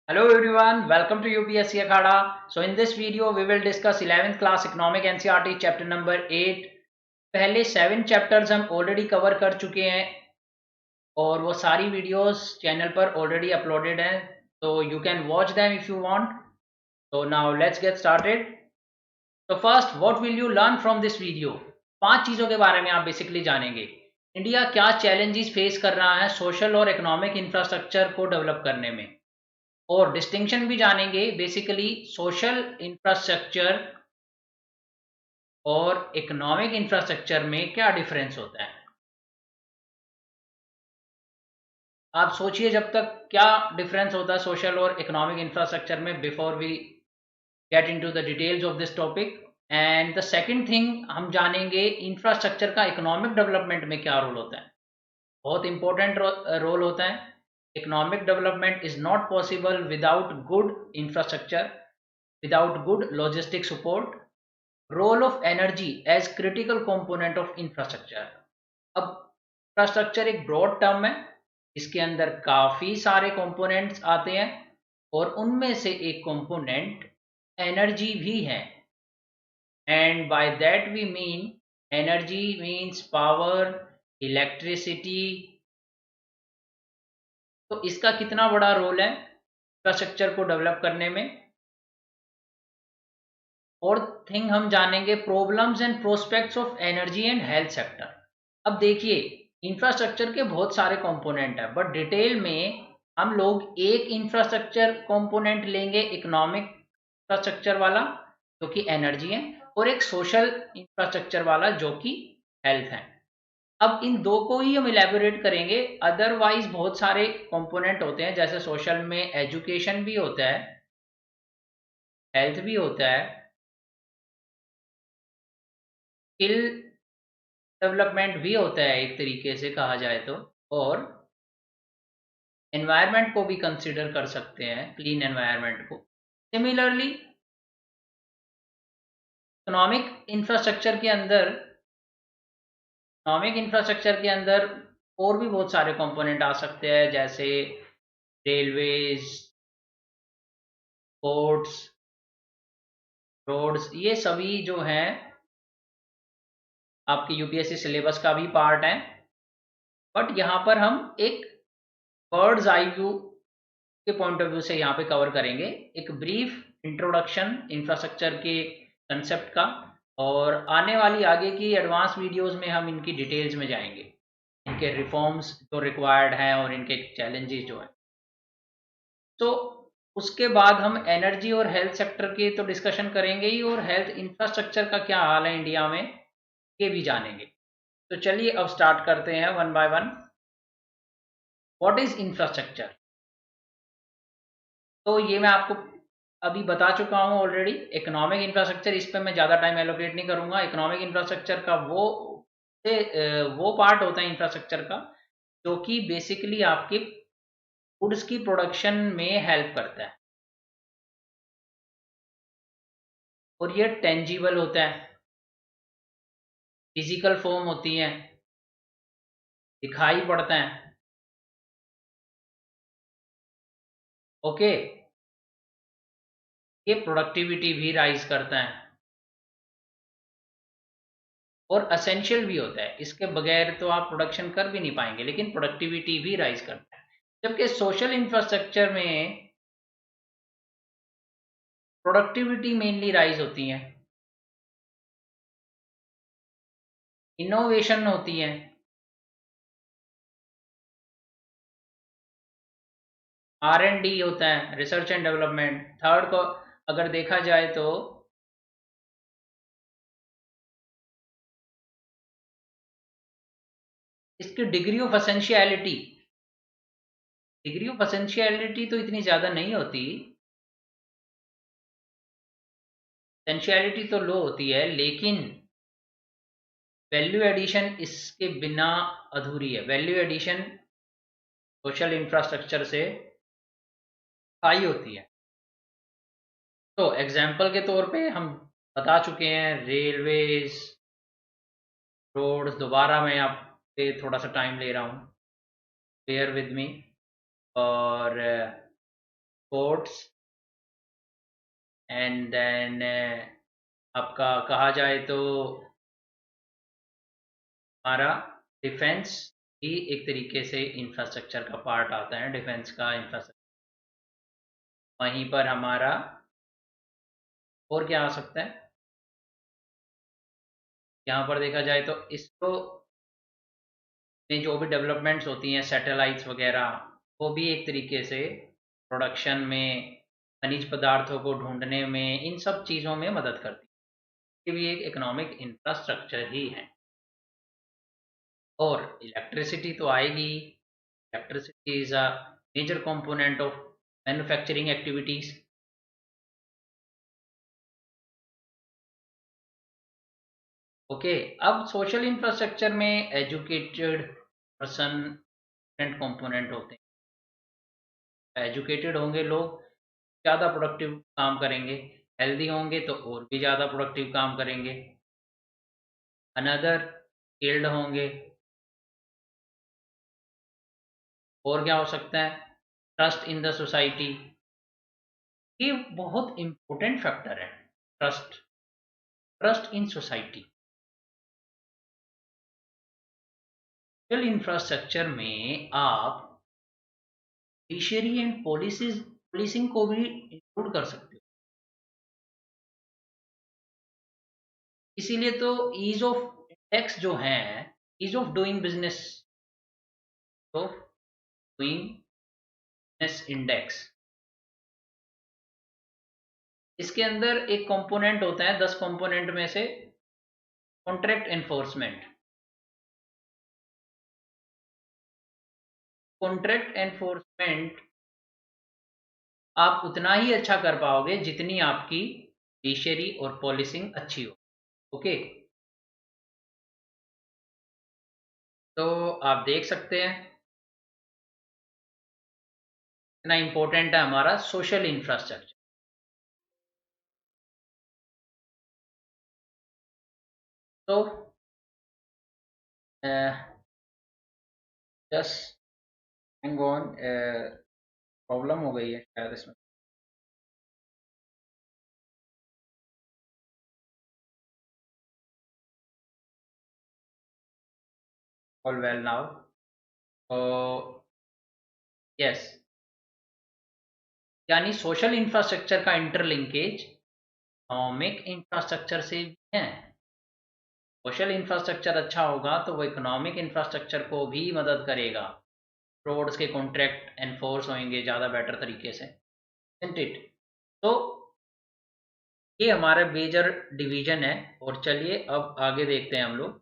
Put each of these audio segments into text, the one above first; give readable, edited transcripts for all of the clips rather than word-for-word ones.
Hello everyone, welcome to UPSC Akhada. So in this video we will discuss 11th class economic NCERT chapter number 8. पहले 7 chapters हम already cover कर चुके हैं और वो सारी वीडियोस चैनल पर ऑलरेडी अपलोडेड हैं, तो you can watch them if you want. So now let's get started. तो first, what will you learn from this video? 5 चीज़ों के बारे में आप बेसिकली जानेंगे. इंडिया क्या चैलेंजेस फेस कर रहा है सोशल और इकोनॉमिक इंफ्रास्ट्रक्चर को डेवलप करने में, और डिस्टिंक्शन भी जानेंगे बेसिकली सोशल इंफ्रास्ट्रक्चर और इकोनॉमिक इंफ्रास्ट्रक्चर में क्या डिफरेंस होता है. आप सोचिए जब तक क्या डिफरेंस होता है सोशल और इकोनॉमिक इंफ्रास्ट्रक्चर में before we get into the details of this topic. And the second thing हम जानेंगे इंफ्रास्ट्रक्चर का इकोनॉमिक डेवलपमेंट में क्या रोल होता है. बहुत इंपॉर्टेंट रोल होता है. Economic development is not possible without good infrastructure, without good logistic support. Role of energy as critical component of infrastructure. अब इंफ्रास्ट्रक्चर एक ब्रॉड टर्म है, इसके अंदर काफ़ी सारे कंपोनेंट्स आते हैं और उनमें से एक कंपोनेंट एनर्जी भी है. And by that we mean energy means power, electricity. तो इसका कितना बड़ा रोल है इंफ्रास्ट्रक्चर को डेवलप करने में. और थिंग हम जानेंगे problems and prospects of energy and health sector. अब देखिए, इंफ्रास्ट्रक्चर के बहुत सारे कंपोनेंट है, बट डिटेल में हम लोग एक इंफ्रास्ट्रक्चर कंपोनेंट लेंगे इकोनॉमिक इंफ्रास्ट्रक्चर वाला जो कि एनर्जी है, और एक सोशल इंफ्रास्ट्रक्चर वाला जो कि हेल्थ है. अब इन दो को ही हम इलेबोरेट करेंगे, अदरवाइज बहुत सारे कंपोनेंट होते हैं, जैसे सोशल में एजुकेशन भी होता है, हेल्थ भी होता है, स्किल डेवलपमेंट भी होता है एक तरीके से कहा जाए तो, और एनवायरनमेंट को भी कंसिडर कर सकते हैं, क्लीन एनवायरनमेंट को. सिमिलरली इकोनॉमिक इंफ्रास्ट्रक्चर के अंदर और भी बहुत सारे कंपोनेंट आ सकते हैं, जैसे रेलवेज, पोर्ट्स, रोड्स. ये सभी जो हैं आपके यूपीएससी सिलेबस का भी पार्ट है, बट यहाँ पर हम एक बर्ड्स आई व्यू के पॉइंट ऑफ व्यू से यहाँ पे कवर करेंगे, एक ब्रीफ इंट्रोडक्शन इंफ्रास्ट्रक्चर के कंसेप्ट का, और आने वाली आगे की एडवांस वीडियोस में हम इनकी डिटेल्स में जाएंगे, इनके रिफॉर्म्स जो रिक्वायर्ड हैं और इनके चैलेंजेस जो हैं. तो उसके बाद हम एनर्जी और हेल्थ सेक्टर के तो डिस्कशन करेंगे ही, और हेल्थ इंफ्रास्ट्रक्चर का क्या हाल है इंडिया में ये भी जानेंगे. तो चलिए अब स्टार्ट करते हैं one by one. What is infrastructure? तो ये मैं आपको अभी बता चुका हूँ ऑलरेडी. इकोनॉमिक इंफ्रास्ट्रक्चर, इस पे मैं ज़्यादा टाइम एलोकेट नहीं करूँगा. इकोनॉमिक इंफ्रास्ट्रक्चर का वो पार्ट होता है इंफ्रास्ट्रक्चर का जो कि बेसिकली आपके गुड्स की प्रोडक्शन में हेल्प करता है, और ये टेंजिबल होता है, फिजिकल फॉर्म होती है, दिखाई पड़ता है. ओके. ये प्रोडक्टिविटी भी राइज करता है और असेंशियल भी होता है. इसके बगैर तो आप प्रोडक्शन कर भी नहीं पाएंगे, लेकिन प्रोडक्टिविटी भी राइज करता है. जबकि सोशल इंफ्रास्ट्रक्चर में प्रोडक्टिविटी मेनली राइज होती है, इनोवेशन होती है, R&D होता है, रिसर्च एंड डेवलपमेंट. थर्ड को अगर देखा जाए तो इसकी डिग्री ऑफ असेंशियलिटी तो इतनी ज़्यादा नहीं होती, असेंशियलिटी तो लो होती है, लेकिन वैल्यू एडिशन इसके बिना अधूरी है. वैल्यू एडिशन सोशल इंफ्रास्ट्रक्चर से हाई होती है. तो एग्जाम्पल के तौर पे हम बता चुके हैं रेलवेज, रोड्स. दोबारा मैं आप पे थोड़ा सा टाइम ले रहा हूँ, बेयर विद मी. और पोर्ट्स, एंड देन आपका कहा जाए तो हमारा डिफेंस भी एक तरीके से इंफ्रास्ट्रक्चर का पार्ट आता है, डिफेंस का इंफ्रास्ट्रक्चर। वहीं पर हमारा और क्या आ सकता है, यहाँ पर देखा जाए तो इसरो में जो भी डेवलपमेंट्स होती हैं, सैटेलाइट्स वगैरह, वो भी एक तरीके से प्रोडक्शन में, खनिज पदार्थों को ढूंढने में, इन सब चीज़ों में मदद करती है। ये भी एक इकोनॉमिक इंफ्रास्ट्रक्चर ही है। और इलेक्ट्रिसिटी तो आएगी। Electricity is a major component of manufacturing activities. Okay, अब सोशल इंफ्रास्ट्रक्चर में एजुकेटेड पर्सन डिफरेंट कंपोनेंट होते हैं। एजुकेटेड होंगे लोग, ज़्यादा प्रोडक्टिव काम करेंगे। हेल्दी होंगे तो और भी ज़्यादा प्रोडक्टिव काम करेंगे। अनदर स्किल्ड होंगे। और क्या हो सकता है, ट्रस्ट इन द सोसाइटी। ये बहुत इंपॉर्टेंट फैक्टर है, trust, trust in society. Social infrastructure में आप जुडिशरी एंड पुलिसिंग को भी इंक्लूड कर सकते हो। इसीलिए तो ईज ऑफ इंडेक्स जो है, ease of doing business, of doing business index, इसके अंदर एक कंपोनेंट होता है, 10 कंपोनेंट में से कॉन्ट्रैक्ट एनफोर्समेंट। कॉन्ट्रैक्ट एनफोर्समेंट आप उतना ही अच्छा कर पाओगे जितनी आपकी जुडिशरी और पॉलिसिंग अच्छी हो। ओके, तो आप देख सकते हैं इतना इंपॉर्टेंट है हमारा सोशल इंफ्रास्ट्रक्चर। तो जस्ट हैंग ऑन, प्रॉब्लम हो गई है शायद इसमें। All well now. तो यस, यानी सोशल इंफ्रास्ट्रक्चर का इंटरलिंकेज इकोनॉमिक इंफ्रास्ट्रक्चर से भी है। सोशल इंफ्रास्ट्रक्चर अच्छा होगा तो वो इकोनॉमिक इंफ्रास्ट्रक्चर को भी मदद करेगा। रोड्स के कॉन्ट्रैक्ट एनफोर्स होंगे ज़्यादा बेटर तरीके से, isn't it? तो ये हमारा मेजर डिवीजन है। और चलिए अब आगे देखते हैं हम लोग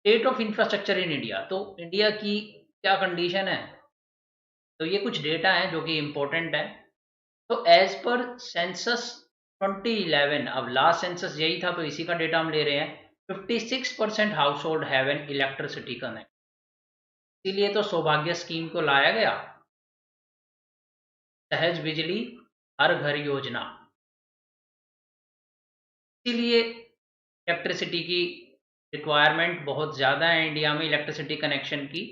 state of infrastructure in India. तो इंडिया की क्या कंडीशन है, तो ये कुछ डेटा है जो कि इम्पोर्टेंट है। तो एज पर सेंसस 2011, अब लास्ट सेंसस यही था तो इसी का डेटा हम ले रहे हैं, 56% house hold have an electricity connect. इसीलिए तो सौभाग्य स्कीम को लाया गया, सहज बिजली हर घर योजना। इसीलिए इलेक्ट्रिसिटी की रिक्वायरमेंट बहुत ज़्यादा है इंडिया में, इलेक्ट्रिसिटी कनेक्शन की।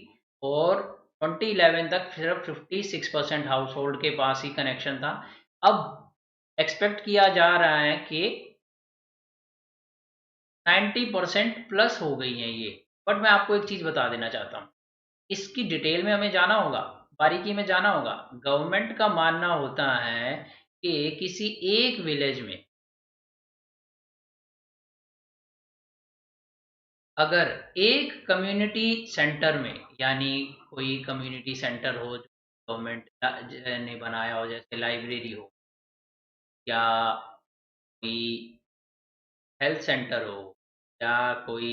और 2011 तक सिर्फ 56% हाउस होल्ड के पास ही कनेक्शन था। अब एक्सपेक्ट किया जा रहा है कि 90% प्लस हो गई हैं ये। बट मैं आपको एक चीज़ बता देना चाहता हूँ, इसकी डिटेल में हमें जाना होगा, बारीकी में जाना होगा। गवर्नमेंट का मानना होता है कि किसी एक विलेज में अगर एक कम्युनिटी सेंटर में, यानी कोई कम्युनिटी सेंटर हो जो गवर्नमेंट ने बनाया हो, जैसे लाइब्रेरी हो या कोई हेल्थ सेंटर हो या कोई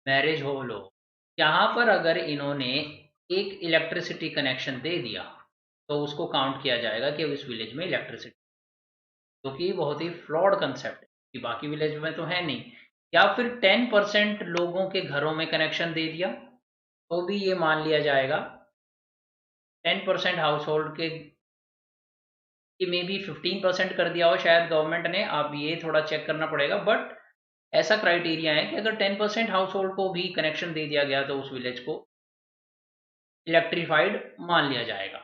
मैरिज हॉल हो, यहाँ पर अगर इन्होंने एक इलेक्ट्रिसिटी कनेक्शन दे दिया तो उसको काउंट किया जाएगा कि उस विलेज में इलेक्ट्रिसिटी, जो कि बहुत ही फ्लॉड कंसेप्ट है कि बाकी विलेज में तो है नहीं। या फिर 10% लोगों के घरों में कनेक्शन दे दिया तो भी ये मान लिया जाएगा। 10% हाउस होल्ड के, मे बी 15% कर दिया हो शायद गवर्नमेंट ने, अब ये थोड़ा चेक करना पड़ेगा। बट ऐसा क्राइटेरिया है कि अगर 10% हाउस होल्ड को भी कनेक्शन दे दिया गया तो उस विलेज को इलेक्ट्रीफाइड मान लिया जाएगा।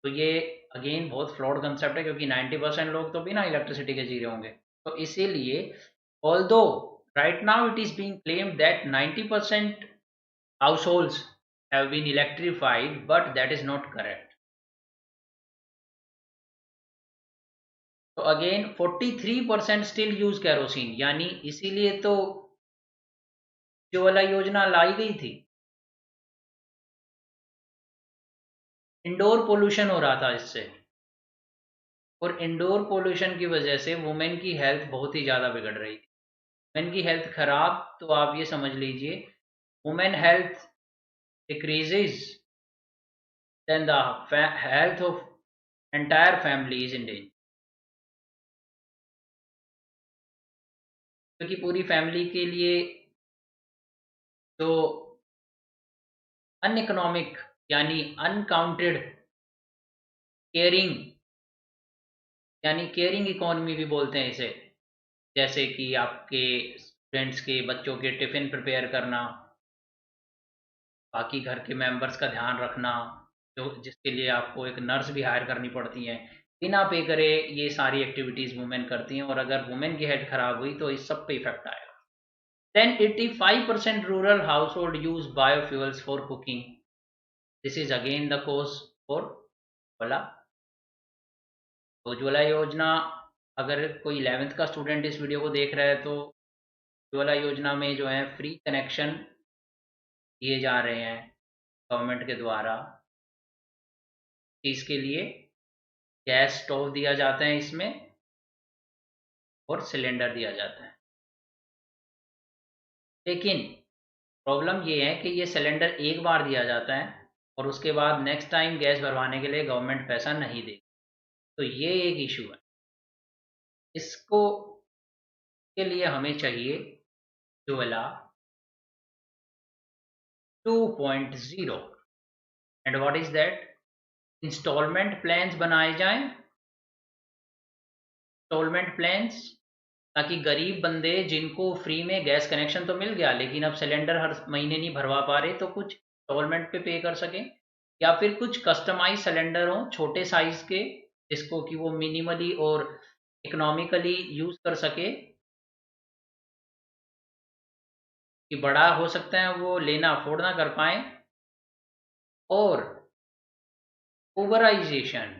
तो ये अगेन बहुत फ्लॉड कंसेप्ट है, क्योंकि 90% लोग तो बिना इलेक्ट्रिसिटी के जी रहे होंगे। तो इसीलिए although right now it is being claimed that 90% households have been electrified, but that is not correct. तो अगेन 43% स्टिल यूज कैरोसिन, यानी इसीलिए तो उज्ज्वला योजना लाई गई थी। इंडोर पोल्यूशन हो रहा था इससे, और इंडोर पोल्यूशन की वजह से वुमेन की हेल्थ बहुत ही ज़्यादा बिगड़ रही थी। वुमेन की हेल्थ खराब, तो आप ये समझ लीजिए women health decreases, then the health of entire family is in danger, क्योंकि पूरी फैमिली के लिए जो अनइकोनॉमिक यानी अनकाउंटेड केयरिंग, यानी केयरिंग इकोनॉमी भी बोलते हैं इसे, जैसे कि आपके स्टूडेंट्स के बच्चों के टिफ़िन प्रिपेयर करना, बाकी घर के मेंबर्स का ध्यान रखना, जो जिसके लिए आपको एक नर्स भी हायर करनी पड़ती है, बिना पे करे ये सारी एक्टिविटीज़ वुमेन करती हैं, और अगर वुमेन की हेल्थ खराब हुई तो इस सब पे इफेक्ट आएगा। Then 85% rural household use biofuels for cooking. This is again the cause for Ujjwala. Ujjwala योजना, अगर कोई 11th का स्टूडेंट इस वीडियो को देख रहा है तो उज्ज्वला योजना में जो है फ्री कनेक्शन दिए जा रहे हैं गवर्नमेंट के द्वारा। इसके लिए गैस स्टोव दिया जाता है इसमें, और सिलेंडर दिया जाता है। लेकिन प्रॉब्लम ये है कि ये सिलेंडर एक बार दिया जाता है, और उसके बाद नेक्स्ट टाइम गैस भरवाने के लिए गवर्नमेंट पैसा नहीं देती। तो ये एक इशू है। इसको के लिए हमें चाहिए Ujjwala 2.0। And what is that? Installment plans बनाए जाएं, इंस्टॉलमेंट प्लान्स, ताकि गरीब बंदे जिनको फ्री में गैस कनेक्शन तो मिल गया लेकिन अब सिलेंडर हर महीने नहीं भरवा पा रहे, तो कुछ इंस्टॉलमेंट पे कर सकें, या फिर कुछ कस्टमाइज सिलेंडर हों छोटे साइज के, जिसको कि वो मिनिमली और इकोनॉमिकली यूज कर सके, कि बड़ा हो सकता है वो लेना अफोर्ड ना कर पाए। और ओवराइजेशन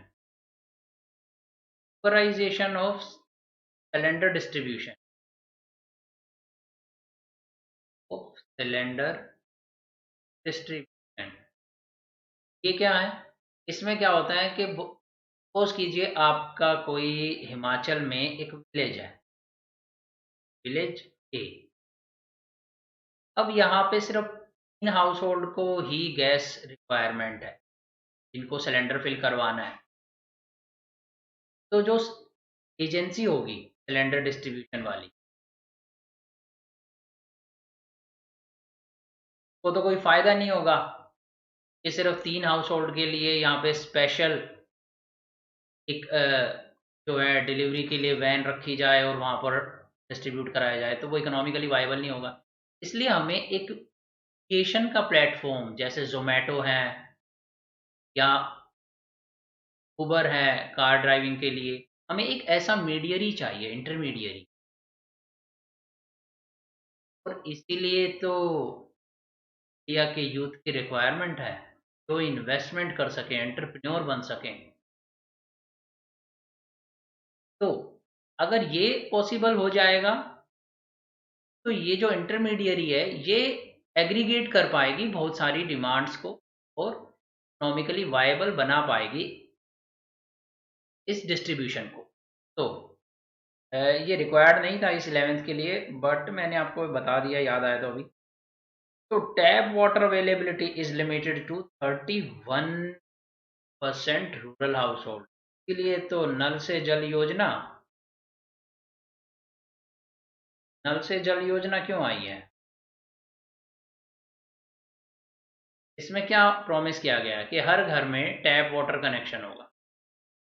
ओवराइजेशन of cylinder distribution of cylinder distribution, ये क्या है? इसमें क्या होता है कि सपोज कीजिए आपका कोई हिमाचल में एक विलेज है, विलेज ए। अब यहाँ पे सिर्फ 3 हाउस होल्ड को ही गैस रिक्वायरमेंट है, जिनको सिलेंडर फिल करवाना है। तो जो एजेंसी होगी सिलेंडर डिस्ट्रीब्यूशन वाली, वो तो कोई फ़ायदा नहीं होगा कि सिर्फ 3 हाउस होल्ड के लिए यहाँ पे स्पेशल एक जो है डिलीवरी के लिए वैन रखी जाए और वहाँ पर डिस्ट्रीब्यूट कराया जाए, तो वो इकोनॉमिकली वायबल नहीं होगा। इसलिए हमें एक एप्लीकेशन का प्लेटफॉर्म जैसे ज़ोमैटो है, या उबर है कार ड्राइविंग के लिए, हमें एक ऐसा मीडियरी चाहिए, इंटरमीडियरी। और इसीलिए तो इंडिया के यूथ की रिक्वायरमेंट है, जो इन्वेस्टमेंट कर सकें, एंटरप्रेन्योर बन सकें। तो अगर ये पॉसिबल हो जाएगा, तो ये जो इंटरमीडियरी है ये एग्रीगेट कर पाएगी बहुत सारी डिमांड्स को, और इकोनॉमिकली वायबल बना पाएगी इस डिस्ट्रीब्यूशन को। तो ये रिक्वायर्ड नहीं था इस 11th के लिए, बट मैंने आपको बता दिया, याद आया तो अभी। तो tap water availability is limited to 31% rural household के लिए। तो नल से जल योजना क्यों आई है? इसमें क्या प्रॉमिस किया गया है कि हर घर में टैप वाटर कनेक्शन होगा,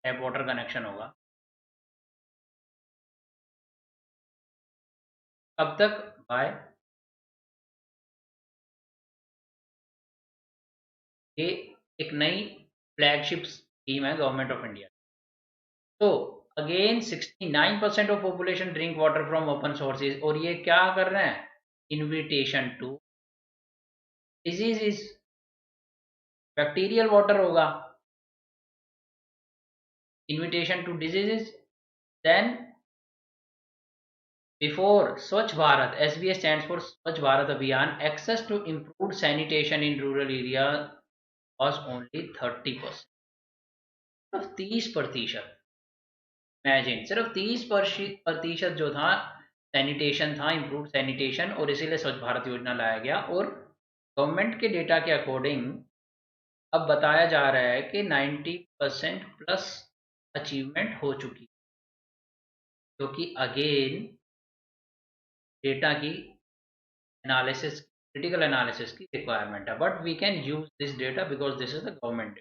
टैप वाटर कनेक्शन होगा। अब तक बाय। ये एक नई फ्लैगशिप स्कीम है गवर्नमेंट ऑफ इंडिया। तो again 69% of population drink water from open sources, और ये क्या कर रहे हैं, invitation to disease, bacterial water होगा, invitation to diseases. Then before Swachh Bharat, SBA stands for Swachh Bharat Abhiyan, access to improved sanitation in rural area was only 30%, सिर्फ 30%। Imagine, सिर्फ 30% जो था सैनिटेशन था, इम्प्रूव सैनिटेशन, और इसीलिए स्वच्छ भारत योजना लाया गया। और गवर्नमेंट के डेटा के अकॉर्डिंग अब बताया जा रहा है कि 90% प्लस अचीवमेंट हो चुकी, क्योंकि अगेन डेटा की एनालिसिस, क्रिटिकल एनालिसिस की रिक्वायरमेंट है, but we can use this data because this is the government.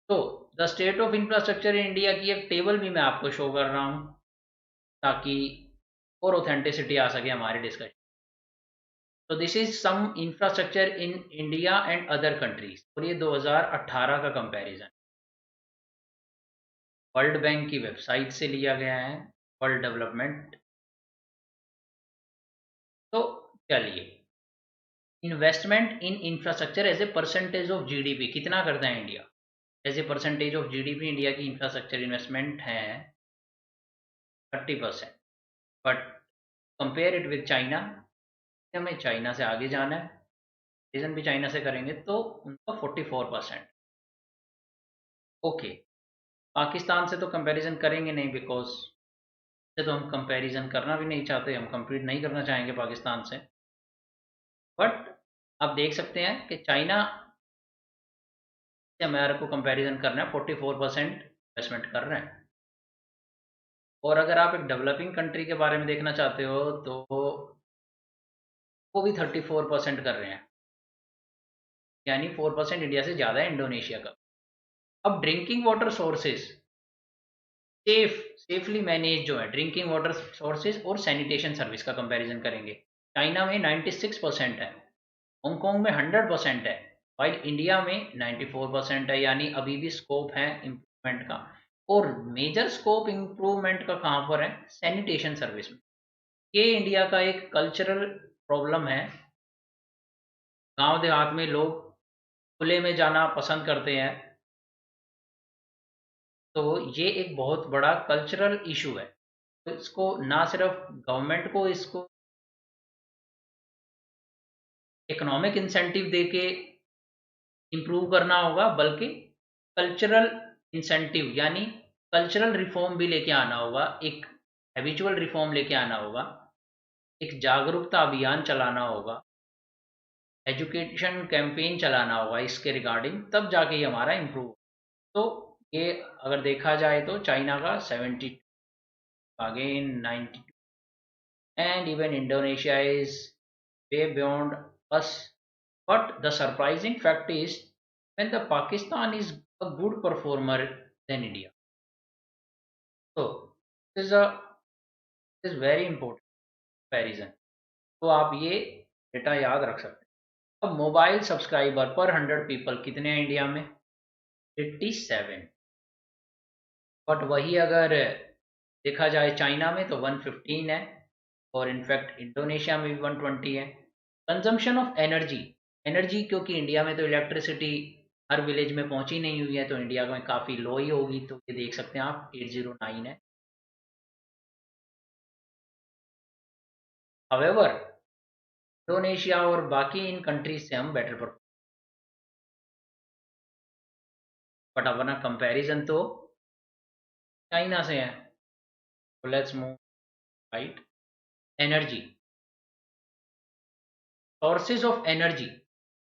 तो the state of infrastructure in India की एक टेबल भी मैं आपको शो कर रहा हूँ, ताकि और ऑथेंटिसिटी आ सके हमारे डिस्कशन। तो this is some infrastructure in India and other countries, और ये 2018 का कंपैरिजन वर्ल्ड बैंक की वेबसाइट से लिया गया है, वर्ल्ड डेवलपमेंट। तो चलिए, investment in infrastructure as a percentage of GDP कितना करता है India, as a percentage of GDP India की इंफ्रास्ट्रक्चर इन्वेस्टमेंट है 30%। But compare it with China, हमें चाइना से आगे जाना है, रीजन भी चाइना से करेंगे तो उनका 44%। ओके, पाकिस्तान से तो कंपैरिजन करेंगे नहीं, बिकॉज से तो हम कंपैरिजन करना भी नहीं चाहते, हम कम्पीट नहीं करना चाहेंगे पाकिस्तान से। बट आप देख सकते हैं कि चाइना से हमारे को कंपैरिजन करना है, 44% इन्वेस्टमेंट कर रहे हैं। और अगर आप एक डेवलपिंग कंट्री के बारे में देखना चाहते हो तो वो भी 34% कर रहे हैं, यानी 4% इंडिया से ज़्यादा है इंडोनेशिया का। अब drinking water sources safely manage जो है, ड्रिंकिंग वाटर सोर्सेज और सैनिटेशन सर्विस का कंपैरिजन करेंगे। चाइना में 96% है, हांगकांग में 100% है, वाइल इंडिया में 94% है, यानी अभी भी स्कोप है इम्प्रूवमेंट का। और मेजर स्कोप इम्प्रूवमेंट का कहाँ पर है, सैनिटेशन सर्विस में। ये इंडिया का एक कल्चरल प्रॉब्लम है, गांव देहात में लोग खुले में जाना पसंद करते हैं, तो ये एक बहुत बड़ा कल्चरल इशू है। तो इसको ना सिर्फ गवर्नमेंट को इसको इकोनॉमिक इंसेंटिव देके इम्प्रूव करना होगा, बल्कि कल्चरल इंसेंटिव यानी कल्चरल रिफॉर्म भी लेके आना होगा, एक हैबिचुअल रिफॉर्म लेके आना होगा, एक जागरूकता अभियान चलाना होगा, एजुकेशन कैंपेन चलाना होगा इसके रिगार्डिंग, तब जाके ये हमारा इम्प्रूव। तो ये अगर देखा जाए तो चाइना का 70, again 92, and even Indonesia is way beyond us. But the surprising fact is, when the Pakistan is a good performer than India. So this is very important comparison. तो आप ये डेटा याद रख सकते हैं। अब मोबाइल सब्सक्राइबर पर 100 people कितने हैं इंडिया में, 87। बट वही अगर देखा जाए चाइना में तो 115 है, और इनफैक्ट इंडोनेशिया में भी 120 है। कंजम्पशन ऑफ एनर्जी, एनर्जी क्योंकि इंडिया में तो इलेक्ट्रिसिटी हर विलेज में पहुंची नहीं हुई है, तो इंडिया में काफ़ी लो ही होगी, तो ये देख सकते हैं आप 809 है। हावेवर इंडोनेशिया और बाकी इन कंट्रीज से हम बेटर परफॉर्म, बट अपना कंपैरिजन तो चाइना से है। तो let's move right. Energy, sources of energy,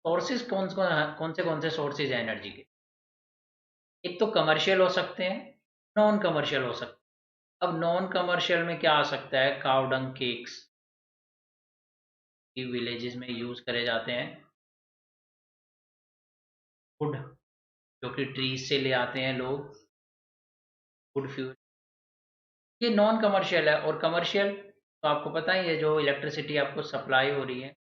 sources कौन से सोर्सेज है एनर्जी के, एक तो कमर्शियल हो सकते हैं, नॉन कमर्शियल हो सकते हैं। अब नॉन कमर्शियल में क्या आ सकता है, काउडंग केक्स विलेजेस में यूज करे जाते हैं, वुड जो कि ट्रीज से ले आते हैं लोग, वुड फ्यूल, ये नॉन कमर्शियल है। और कमर्शियल तो आपको पता ही है, जो इलेक्ट्रिसिटी आपको सप्लाई हो रही है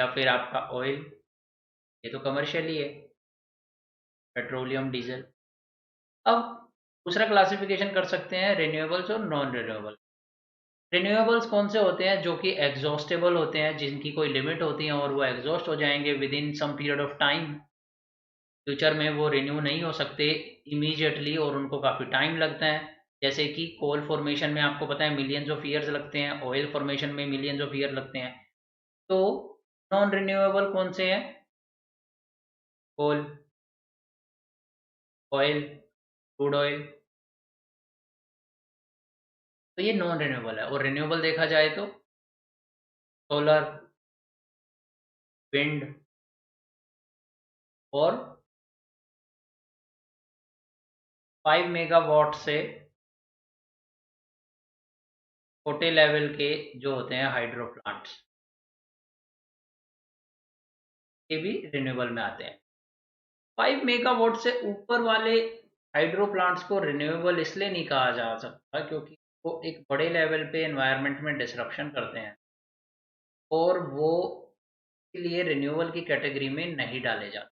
या फिर आपका ऑयल, ये तो कमर्शियल ही है, पेट्रोलियम, डीजल। अब दूसरा क्लासिफिकेशन कर सकते हैं रिन्यूएबल्स और नॉन रिन्यूएबल। रिन्यूएबल्स कौन से होते हैं? जो कि एग्जॉस्टेबल होते हैं, जिनकी कोई लिमिट होती है और वो एग्जॉस्ट हो जाएंगे within some period of time. Future में वो रिन्यू नहीं हो सकते इमीडिएटली और उनको काफ़ी टाइम लगता है। जैसे कि कोल फॉर्मेशन में आपको पता है मिलियंस ऑफ ईयर्स लगते हैं, ऑयल फॉर्मेशन में मिलियंस ऑफ ईयर लगते हैं। तो नॉन रिन्यूएबल कौन से हैं? कोल, ऑयल, क्रूड ऑयल। तो ये नॉन रिन्यूएबल है। और रिन्यूएबल देखा जाए तो सोलर, विंड और 5 मेगावाट से छोटे लेवल के जो होते हैं हाइड्रो प्लांट्स, ये भी रिन्यूएबल में आते हैं। 5 मेगावाट से ऊपर वाले हाइड्रो प्लांट्स को रिन्यूएबल इसलिए नहीं कहा जा सकता क्योंकि वो एक बड़े लेवल पे एनवायरनमेंट में डिसरप्शन करते हैं और वो इसलिए रिन्यूएबल की कैटेगरी में नहीं डाले जाते।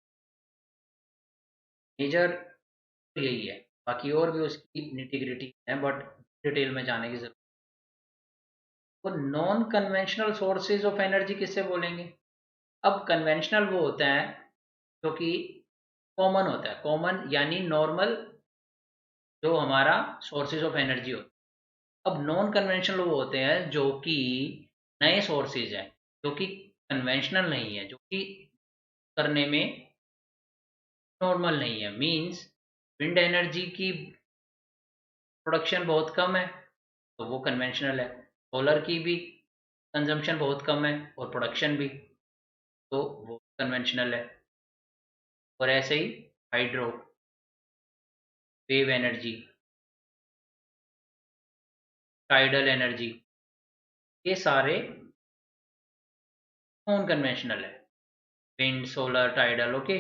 मेजर तो यही है, बाकी और भी उसकी निटी-ग्रिटी है बट डिटेल में जाने की ज़रूरत। तो non conventional sources of energy किससे बोलेंगे? अब कन्वेंशनल वो होता है जो कि कॉमन होता है, कॉमन यानी नॉर्मल, जो हमारा सोर्सेज ऑफ एनर्जी होता है। अब नॉन कन्वेंशनल वो होते हैं जो कि नए सोर्सेज हैं, जो कि कन्वेंशनल नहीं है, जो कि करने में नॉर्मल नहीं है। मीन्स विंड एनर्जी की प्रोडक्शन बहुत कम है तो वो कन्वेंशनल है, सोलर की भी कंजम्पशन बहुत कम है और प्रोडक्शन भी, तो वो कन्वेंशनल है। और ऐसे ही hydro, wave energy, tidal energy, ये सारे नॉन कन्वेंशनल है। Wind, solar, tidal. Okay,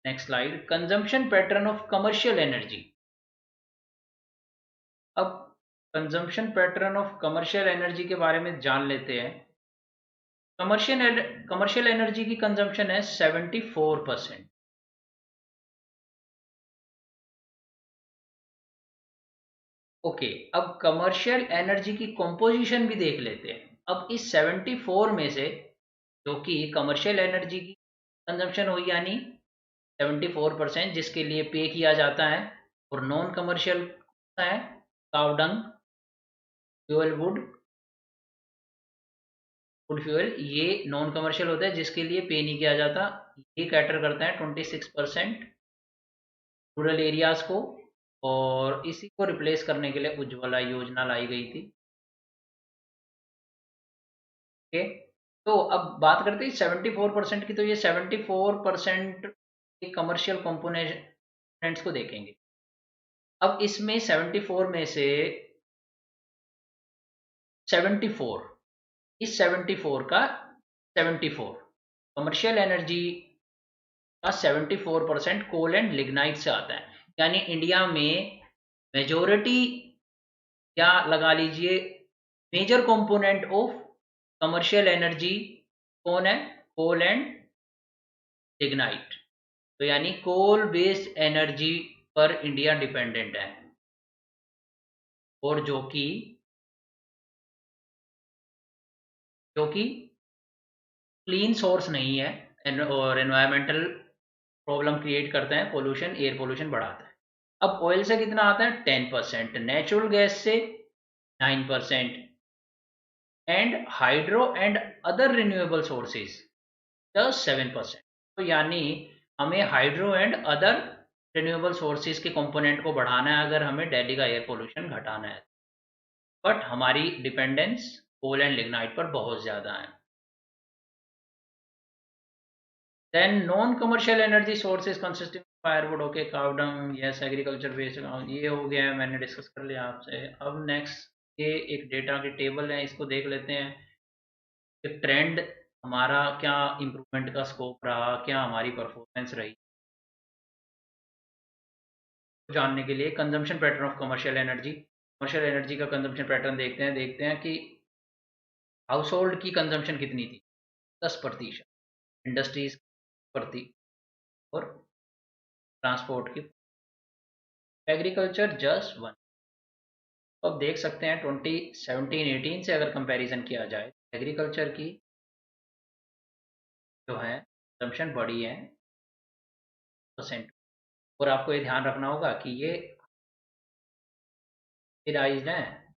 next slide, consumption pattern of commercial energy. अब consumption pattern of commercial energy के बारे में जान लेते हैं। कमर्शियल एनर्जी की कंजम्पशन है 74%। ओके, अब कमर्शियल एनर्जी की कंपोजिशन भी देख लेते हैं। अब इस 74 में से जो कि कमर्शियल एनर्जी की कंजम्पशन हुई यानी 74% जिसके लिए पे किया जाता है, और नॉन कमर्शियल है काव डंग, फ्यूल वुड, वुड फ्यूल, ये नॉन कमर्शियल होता है जिसके लिए पे नहीं किया जाता। ये कैटर करता है 26% रूरल एरियाज को, और इसी को रिप्लेस करने के लिए उज्ज्वला योजना लाई गई थी। ओके, तो अब बात करते हैं 74% की। तो ये 74% के कमर्शियल कंपोनेंट्स को देखेंगे। अब इसमें 74 में से 74, इस 74 का 74 कमर्शियल एनर्जी का 74% कोल एंड लिग्नाइट से आता है। यानी इंडिया में मेजोरिटी, या लगा लीजिए major component of commercial energy कौन है? Coal and lignite. तो यानी कोल बेस्ड एनर्जी पर इंडिया डिपेंडेंट है, और जो कि क्लीन सोर्स नहीं है, और एनवायरमेंटल प्रॉब्लम क्रिएट करते हैं, पोल्यूशन, एयर पोल्यूशन बढ़ाता है। अब ऑयल से कितना आता है? 10%, नेचुरल गैस से 9%, and hydro and other renewable sources just 7%। तो यानी हमें hydro and other renewable sources के कंपोनेंट को बढ़ाना है अगर हमें दिल्ली का एयर पोल्यूशन घटाना है। बट हमारी डिपेंडेंस कोल एंड लिग्नाइट पर बहुत ज़्यादा है। Then non commercial energy sources consisting firewood, okay, cow dung, yes, agriculture waste, ये हो गया है, मैंने डिस्कस कर लिया आपसे। अब नेक्स्ट, ये एक डेटा की टेबल है, इसको देख लेते हैं कि ट्रेंड हमारा क्या, इम्प्रूवमेंट का स्कोप रहा, क्या हमारी परफॉर्मेंस रही। जानने के लिए consumption pattern of commercial energy का कंजम्पशन पैटर्न देखते हैं कि हाउस होल्ड की कंजम्पशन कितनी थी। 10%, इंडस्ट्रीज प्रति और ट्रांसपोर्ट की, एग्रीकल्चर जस्ट 1। तो अब देख सकते हैं 2017-18 से अगर कंपैरिजन किया जाए, एग्रीकल्चर की जो है कंजम्पशन बढ़ी है परसेंट। और आपको ये ध्यान रखना होगा कि ये सब्सिडाइज्ड हैं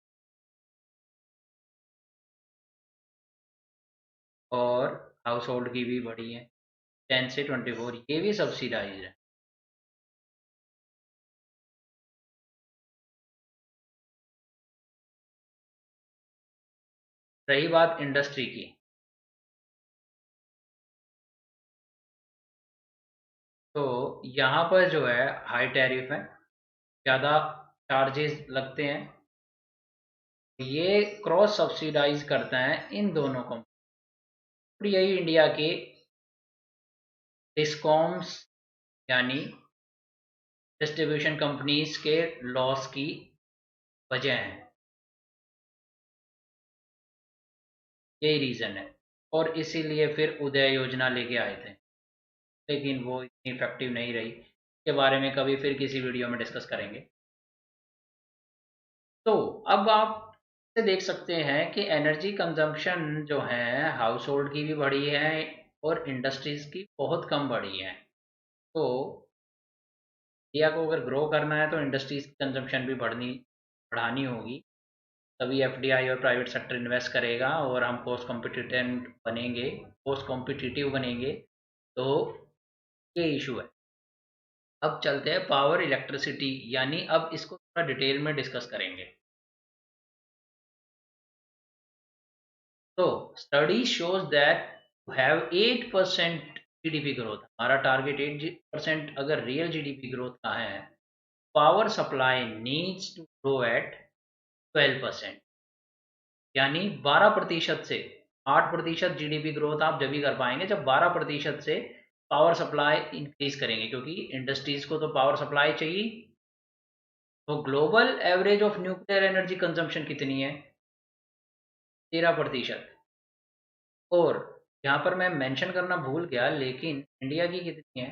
और हाउस होल्ड की भी बढ़ी है 10 से 24, ये भी सब्सिडाइज्ड है। रही बात इंडस्ट्री की, तो यहाँ पर जो है हाई टैरिफ है, ज़्यादा चार्जेस लगते हैं। ये क्रॉस सब्सिडाइज करते हैं इन दोनों को। यही इंडिया के डिस्कॉम्स यानी डिस्ट्रीब्यूशन कंपनीज के लॉस की वजह है, यही रीज़न है। और इसीलिए फिर उदय योजना लेके आए थे, लेकिन वो इतनी इफेक्टिव नहीं रही। इसके बारे में कभी फिर किसी वीडियो में डिस्कस करेंगे। तो अब आप से देख सकते हैं कि एनर्जी कंजम्पशन जो है हाउस होल्ड की भी बढ़ी है और इंडस्ट्रीज की बहुत कम बढ़ी है। तो इंडिया को अगर ग्रो करना है तो इंडस्ट्रीज की कंजम्पशन भी बढ़ानी होगी, तभी एफडीआई और प्राइवेट सेक्टर इन्वेस्ट करेगा और हम कोस्ट कॉम्पिटिटिव बनेंगे। तो ये इशू है। अब चलते हैं पावर इलेक्ट्रिसिटी, यानी अब इसको थोड़ा डिटेल में डिस्कस करेंगे। तो study shows that to have 8% GDP growth, हमारा टारगेट 8% अगर रियल जीडीपी ग्रोथ का है, power supply needs to grow at 12%, यानी 12% से 8% जीडीपी ग्रोथ आप जब भी कर पाएंगे जब 12% से पावर सप्लाई इंक्रीज करेंगे, क्योंकि इंडस्ट्रीज को तो पावर सप्लाई चाहिए। तो global average of nuclear energy consumption कितनी है? 13%। और यहाँ पर मैं मेंशन करना भूल गया, लेकिन इंडिया की कितनी है?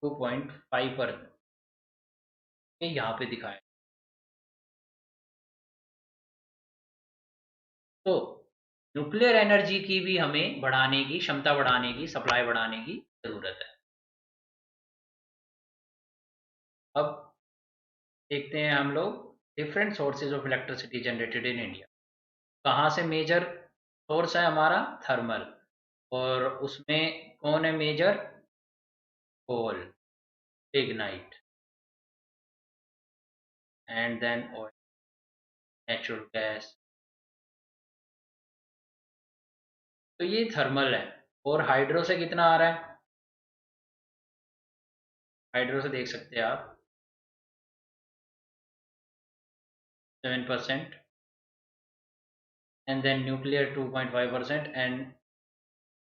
2.5 पर, ये यहाँ पे दिखाया। तो न्यूक्लियर एनर्जी की भी हमें बढ़ाने की क्षमता, बढ़ाने की सप्लाई बढ़ाने की जरूरत है। अब देखते हैं हम लोग different sources of electricity generated in India. कहाँ से मेजर सोर्स है हमारा? थर्मल। और उसमें कौन है major? Coal, lignite, and then oil, natural gas. तो ये थर्मल है। और हाइड्रो से कितना आ रहा है? हाइड्रो से देख सकते हैं आप 7%, and then nuclear 2.5%, and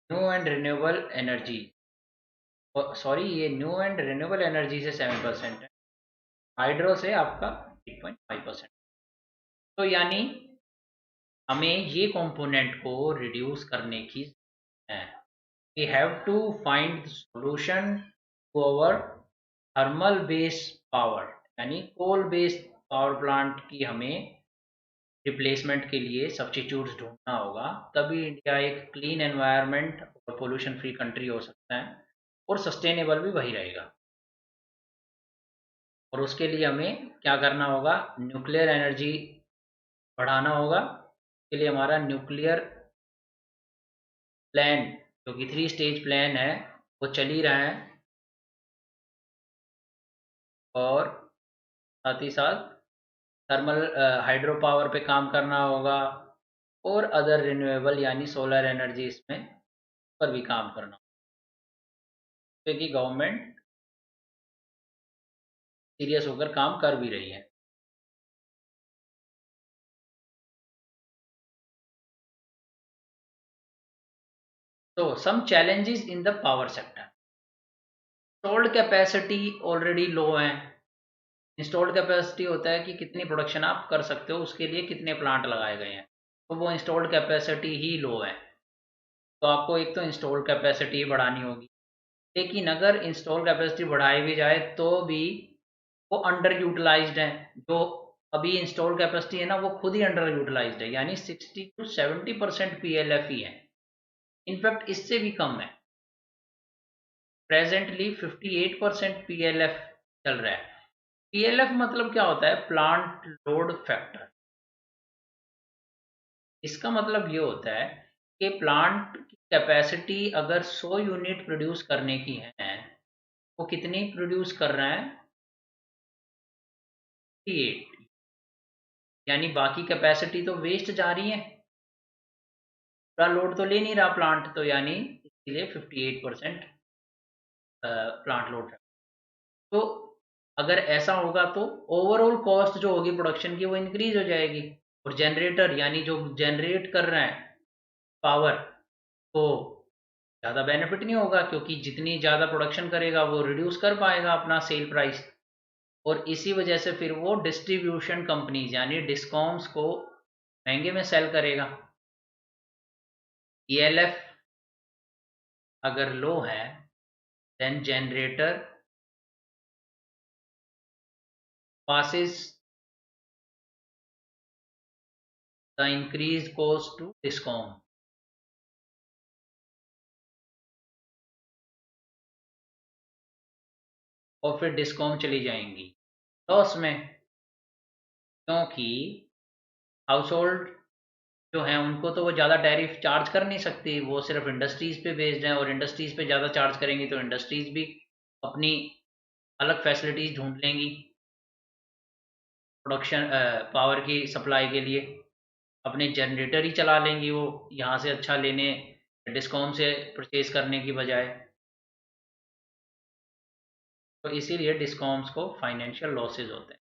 new and renewable energy, sorry ये न्यू एंड रिन्यूएबल एनर्जी से 7% है, हाइड्रो से आपका 8.5%। तो यानी हमें ये कंपोनेंट को रिड्यूस करने की है। We have to find solution to our thermal based power, यानी कोल बेस्ड पावर प्लांट की हमें रिप्लेसमेंट के लिए सब्स्टिट्यूट्स ढूंढना होगा, तभी इंडिया एक क्लीन एनवायरनमेंट और पोल्यूशन फ्री कंट्री हो सकता है और सस्टेनेबल भी वही रहेगा। और उसके लिए हमें क्या करना होगा? न्यूक्लियर एनर्जी बढ़ाना होगा। इसके लिए हमारा न्यूक्लियर प्लान, जो कि 3 स्टेज प्लान है, वो चल ही रहा है। और साथ ही साथ थर्मल हाइड्रो पावर पे काम करना होगा और अदर रिन्यूएबल यानी सोलर एनर्जी इसमें पर भी काम करना होगा, क्योंकि गवर्नमेंट सीरियस होकर काम कर भी रही है। तो some challenges in the power sector. Installed capacity already low है। इंस्टॉल्ड कैपेसिटी होता है कि कितनी प्रोडक्शन आप कर सकते हो, उसके लिए कितने प्लांट लगाए गए हैं। तो वो इंस्टॉल्ड कैपेसिटी ही लो है। तो आपको एक तो इंस्टॉल्ड कैपेसिटी बढ़ानी होगी, लेकिन अगर इंस्टॉल कैपेसिटी बढ़ाई भी जाए तो भी वो अंडर यूटिलाइज्ड है। जो अभी इंस्टॉल कैपेसिटी है ना, वो खुद ही अंडर यूटिलाइज्ड है, यानी 60 to 70% PLF ही है। इनफैक्ट इससे भी कम है। प्रेजेंटली 58% PLF चल रहा है। PLF मतलब क्या होता है? Plant load factor. इसका मतलब ये होता है कि प्लांट की कैपेसिटी अगर 100 यूनिट प्रोड्यूस करने की है, वो कितनी प्रोड्यूस कर रहा है? 58। यानी बाकी कैपेसिटी तो वेस्ट जा रही है, पूरा लोड तो ले नहीं रहा प्लांट, तो यानी इसके लिए 58% प्लांट लोड है। तो अगर ऐसा होगा तो ओवरऑल कॉस्ट जो होगी प्रोडक्शन की वो इंक्रीज हो जाएगी, और जनरेटर यानी जो जनरेट कर रहे हैं पावर, तो ज़्यादा बेनिफिट नहीं होगा, क्योंकि जितनी ज़्यादा प्रोडक्शन करेगा वो रिड्यूस कर पाएगा अपना सेल प्राइस। और इसी वजह से फिर वो डिस्ट्रीब्यूशन कंपनीज यानी डिस्कॉम्स को महंगे में सेल करेगा। ELF अगर लो है, then generator passes the increased cost to discom. और फिर डिस्कॉम चली जाएंगी लॉस में, क्योंकि हाउस होल्ड जो हैं उनको तो वो ज़्यादा टैरिफ चार्ज कर नहीं सकती, वो सिर्फ इंडस्ट्रीज़ पे बेस्ड हैं, और इंडस्ट्रीज़ पे ज़्यादा चार्ज करेंगी तो इंडस्ट्रीज़ भी अपनी अलग फैसिलिटीज़ ढूंढ लेंगी प्रोडक्शन पावर की सप्लाई के लिए। अपने जनरेटर ही चला लेंगी वो, यहाँ से अच्छा लेने डिस्कॉम से परचेज करने की बजाय। तो इसीलिए डिस्कॉम्स को फाइनेंशियल लॉसेज होते हैं।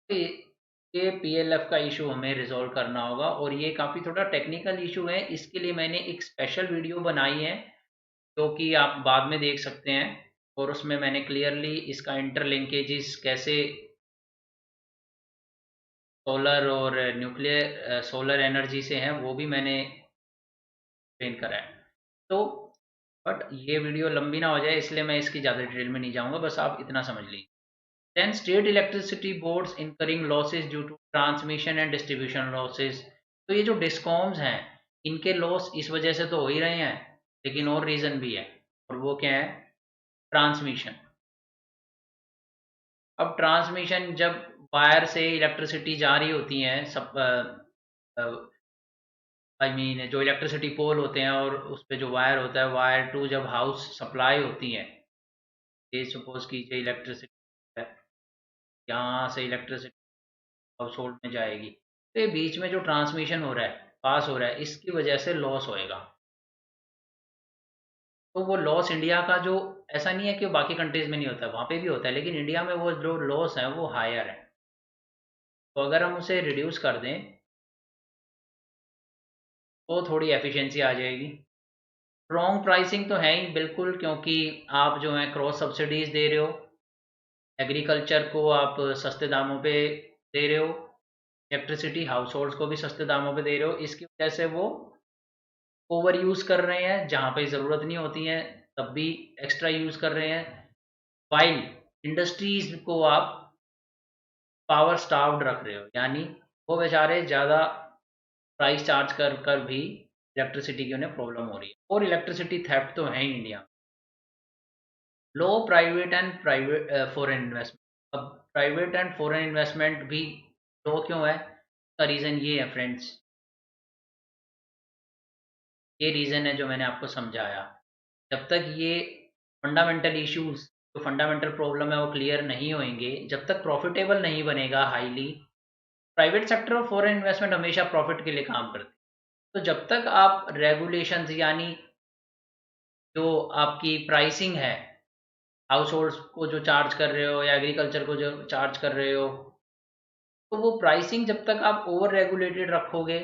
तो ये PLF का इशू हमें रिजॉल्व करना होगा, और ये काफ़ी थोड़ा टेक्निकल इशू है। इसके लिए मैंने एक स्पेशल वीडियो बनाई है जो कि आप बाद में देख सकते हैं, और उसमें मैंने क्लियरली इसका इंटरलिंकेजेस कैसे सोलर और न्यूक्लियर सोलर एनर्जी से हैं वो भी मैंने एक्सप्लेन करा है। तो बट ये वीडियो लंबी ना हो जाए इसलिए मैं इसकी ज़्यादा डिटेल में नहीं जाऊँगा, बस आप इतना समझ लीजिए। Then state electricity boards incurring losses due to transmission and distribution losses. तो ये जो डिस्कॉम्स हैं, इनके लॉस इस वजह से तो हो ही रहे हैं, लेकिन और रीज़न भी है, और वो क्या है? ट्रांसमिशन। अब ट्रांसमिशन जब वायर से इलेक्ट्रिसिटी जा रही होती है, सब आई मीन जो इलेक्ट्रिसिटी पोल होते हैं और उस पे जो वायर होता है, वायर टू जब हाउस सप्लाई होती है, ये सपोज कीजिए इलेक्ट्रिसिटी है, यहाँ से इलेक्ट्रिसिटी हाउस होल्ड में जाएगी, तो ये बीच में जो ट्रांसमिशन हो रहा है, पास हो रहा है, इसकी वजह से लॉस होएगा। तो वो लॉस इंडिया का जो, ऐसा नहीं है कि बाकी कंट्रीज में नहीं होता, वहाँ पे भी होता है, लेकिन इंडिया में वो जो लॉस है वो हायर है। तो अगर हम उसे रिड्यूस कर दें तो थोड़ी एफिशिएंसी आ जाएगी। रॉन्ग प्राइसिंग तो है ही बिल्कुल, क्योंकि आप जो है क्रॉस सब्सिडीज दे रहे हो, एग्रीकल्चर को आप सस्ते दामों पे दे रहे हो, इलेक्ट्रिसिटी हाउस होल्ड्स को भी सस्ते दामों पे दे रहे हो, इसकी वजह से वो ओवर यूज़ कर रहे हैं, जहाँ पे ज़रूरत नहीं होती है तब भी एक्स्ट्रा यूज़ कर रहे हैं। वाइल इंडस्ट्रीज़ को आप पावर स्टार्व्ड रख रहे हो, यानी वो बेचारे ज़्यादा प्राइस चार्ज कर कर भी इलेक्ट्रिसिटी की उन्हें प्रॉब्लम हो रही है, और इलेक्ट्रिसिटी थेफ्ट तो है ही इंडिया में। Low private and private foreign investment. अब प्राइवेट एंड फॉरेन इन्वेस्टमेंट भी लो क्यों है? इसका रीज़न ये है फ्रेंड्स, ये रीज़न है जो मैंने आपको समझाया। जब तक ये फंडामेंटल इश्यूज, जो फंडामेंटल प्रॉब्लम है वो क्लियर नहीं होंगे, जब तक प्रॉफिटेबल नहीं बनेगा हाईली, प्राइवेट सेक्टर और फॉरेन इन्वेस्टमेंट हमेशा प्रॉफिट के लिए काम करते हैं। तो जब तक आप रेगुलेशंस यानी जो आपकी प्राइसिंग है, हाउस होल्ड्स को जो चार्ज कर रहे हो या एग्रीकल्चर को जो चार्ज कर रहे हो, तो वो प्राइसिंग जब तक आप ओवर रेगुलेटेड रखोगे,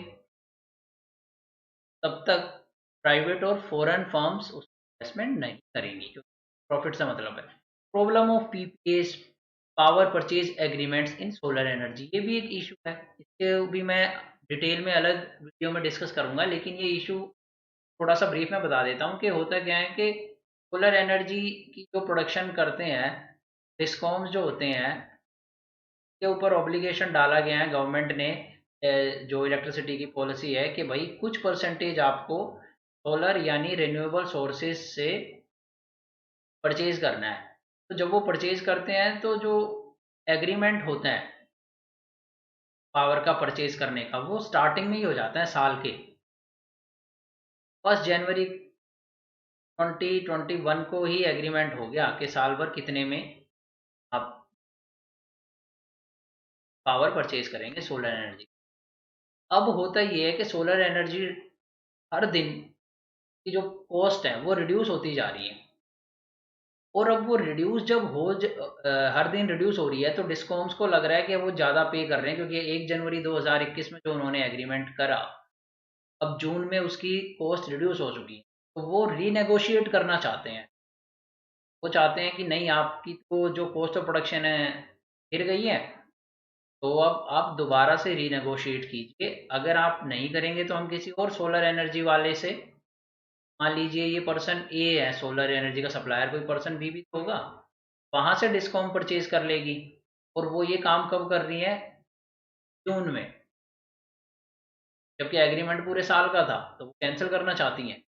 तब तक प्राइवेट और फॉरेन फर्म्स उस इन्वेस्टमेंट नहीं करेंगी, क्योंकि प्रॉफिट से मतलब है। Problem of PPAs, power purchase agreements in solar energy, ये भी एक इशू है, इसके भी मैं डिटेल में अलग वीडियो में डिस्कस करूंगा, लेकिन ये इशू थोड़ा सा ब्रीफ में बता देता हूँ कि होता क्या है कि सोलर एनर्जी की जो प्रोडक्शन करते हैं डिस्कॉम्स जो होते हैं के ऊपर ऑब्लिगेशन डाला गया है गवर्नमेंट ने। जो इलेक्ट्रिसिटी की पॉलिसी है कि भाई कुछ परसेंटेज आपको सोलर यानी रिन्यूएबल सोर्सेज से परचेज करना है। तो जब वो परचेज करते हैं तो जो एग्रीमेंट होता है पावर का परचेज करने का, वो स्टार्टिंग में ही हो जाता है साल के 1 जनवरी 2021 को ही एग्रीमेंट हो गया कि साल भर कितने में आप पावर परचेज करेंगे सोलर एनर्जी। अब होता ये है कि सोलर एनर्जी हर दिन की जो कॉस्ट है वो रिड्यूस होती जा रही है, और अब वो रिड्यूस जब हर दिन रिड्यूस हो रही है तो डिस्कॉम्स को लग रहा है कि वो ज़्यादा पे कर रहे हैं, क्योंकि 1 जनवरी 2021 में जो उन्होंने एग्रीमेंट करा, अब जून में उसकी कॉस्ट रिड्यूस हो चुकी है, तो वो रीनेगोशिएट करना चाहते हैं। वो चाहते हैं कि नहीं, आपकी तो जो कॉस्ट ऑफ प्रोडक्शन है गिर गई है, तो अब आप दोबारा से रीनेगोशिएट कीजिए। अगर आप नहीं करेंगे तो हम किसी और सोलर एनर्जी वाले से, मान लीजिए ये पर्सन ए है सोलर एनर्जी का सप्लायर, कोई पर्सन बी भी तो होगा, वहां से डिस्कॉम परचेज कर लेगी। और वो ये काम कब कर रही है? जून में, जबकि एग्रीमेंट पूरे साल का था, तो वो कैंसिल करना चाहती हैं।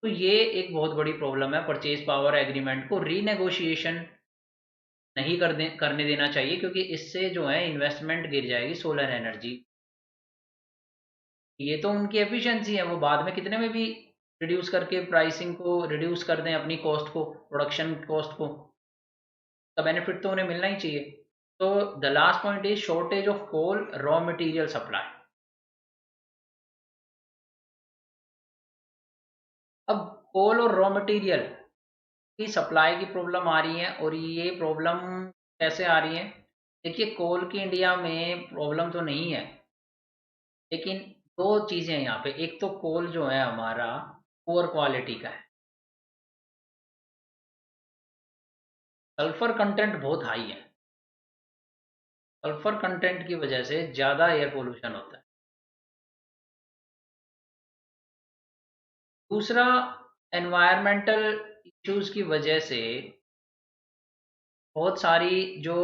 तो ये एक बहुत बड़ी प्रॉब्लम है, परचेज पावर एग्रीमेंट को रीनेगोशिएशन नहीं करने देना चाहिए, क्योंकि इससे जो है इन्वेस्टमेंट गिर जाएगी सोलर एनर्जी। ये तो उनकी एफिशिएंसी है, वो बाद में कितने में भी रिड्यूस करके प्राइसिंग को रिड्यूस कर दें, अपनी कॉस्ट को, प्रोडक्शन कॉस्ट को, का बेनिफिट तो उन्हें मिलना ही चाहिए। तो the last point is shortage of coal raw material supply. अब कोल और रॉ मटेरियल की सप्लाई की प्रॉब्लम आ रही है, और ये प्रॉब्लम कैसे आ रही है? देखिए, कोल की इंडिया में प्रॉब्लम तो नहीं है, लेकिन दो चीज़ें हैं यहाँ पे। एक तो कोल जो है हमारा पुअर क्वालिटी का है, सल्फर कंटेंट बहुत हाई है, सल्फर कंटेंट की वजह से ज़्यादा एयर पोल्यूशन होता है। दूसरा, एनवायरमेंटल इश्यूज की वजह से बहुत सारी जो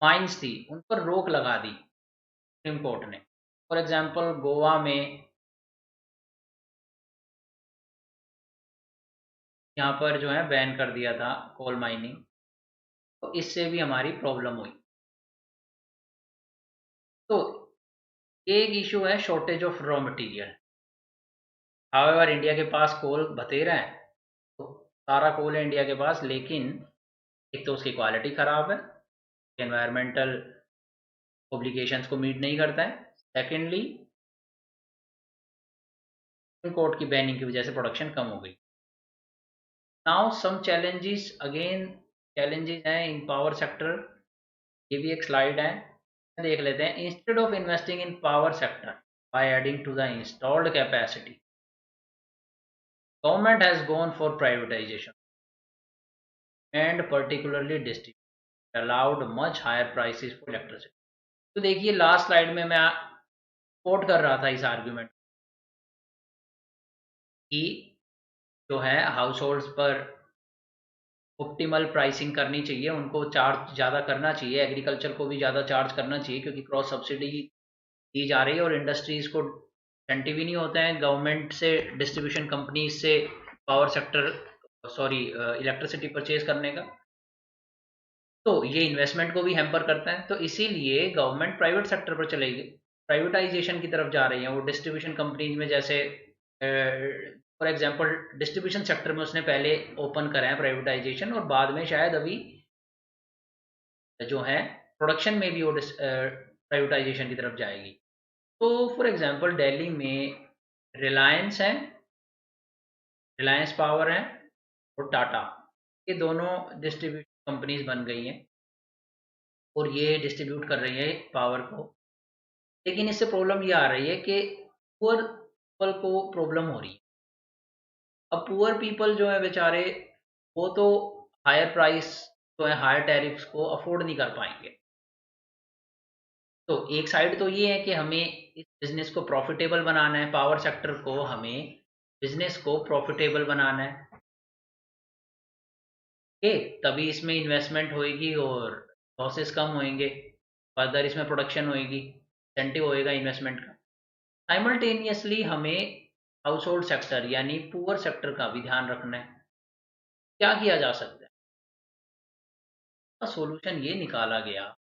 माइंस थी उन पर रोक लगा दी सुप्रीम कोर्ट ने। फॉर एग्जांपल, गोवा में यहाँ पर जो है बैन कर दिया था कोल माइनिंग, तो इससे भी हमारी प्रॉब्लम हुई। तो एक इशू है shortage of raw material. However India के पास कोल बतेरा है, तो सारा कोल है इंडिया के पास, लेकिन एक तो उसकी क्वालिटी ख़राब है, एनवायरमेंटल ओब्लिगेशंस को मीट नहीं करता है। सेकेंडली, सुप्रीम कोर्ट की बैनिंग की वजह से प्रोडक्शन कम हो गई। Now some challenges, again challenges हैं इन पावर सेक्टर। ये भी एक स्लाइड है, देख लेते हैं। Instead of investing in power sector by adding to the installed capacity, government has gone for privatisation and particularly distribution allowed much higher prices for electricity. तो देखिए, लास्ट स्लाइड में मैं कोट कर रहा था इस आर्ग्यूमेंट की, जो है हाउस होल्ड्स पर ऑप्टिमल प्राइसिंग करनी चाहिए, उनको चार्ज ज़्यादा करना चाहिए, एग्रीकल्चर को भी ज़्यादा चार्ज करना चाहिए, क्योंकि क्रॉस सब्सिडी दी जा रही है और इंडस्ट्रीज़ को इंसेंटिव ही नहीं होता है गवर्नमेंट से, डिस्ट्रीब्यूशन कंपनीज से power sector, sorry, electricity purchase करने का। तो ये इन्वेस्टमेंट को भी हैम्पर करता है, तो इसीलिए गवर्नमेंट प्राइवेट सेक्टर पर चलेगी, प्राइवेटाइजेशन की तरफ जा रही है वो डिस्ट्रीब्यूशन कंपनीज में। जैसे फॉर एग्जांपल, डिस्ट्रीब्यूशन सेक्टर में उसने पहले ओपन करा है प्राइवेटाइजेशन, और बाद में शायद अभी जो है प्रोडक्शन में भी वो प्राइवेटाइजेशन की तरफ जाएगी। तो फॉर एग्जांपल, दिल्ली में रिलायंस है, रिलायंस पावर है, और टाटा, ये दोनों डिस्ट्रीब्यूशन कंपनीज बन गई हैं, और ये डिस्ट्रीब्यूट कर रही है पावर को। लेकिन इससे प्रॉब्लम ये आ रही है कि पुअर पीपल को प्रॉब्लम हो रही है। अब पुअर पीपल जो है बेचारे, वो तो हायर प्राइस, जो है हायर टैरिफ्स को अफोर्ड नहीं कर पाएंगे। तो एक साइड तो ये है कि हमें इस बिजनेस को प्रॉफिटेबल बनाना है, पावर सेक्टर को हमें बिजनेस को प्रॉफिटेबल बनाना है, ओके, तभी इसमें इन्वेस्टमेंट होएगी और लॉसेस कम होएंगे, फर्दर इसमें प्रोडक्शन होएगी, इंसेंटिव होएगा इन्वेस्टमेंट का। साइमल्टेनियसली हमें हाउस होल्ड सेक्टर यानी पुअर सेक्टर का भी ध्यान रखना है। क्या किया जा सकता है? सोल्यूशन ये निकाला गया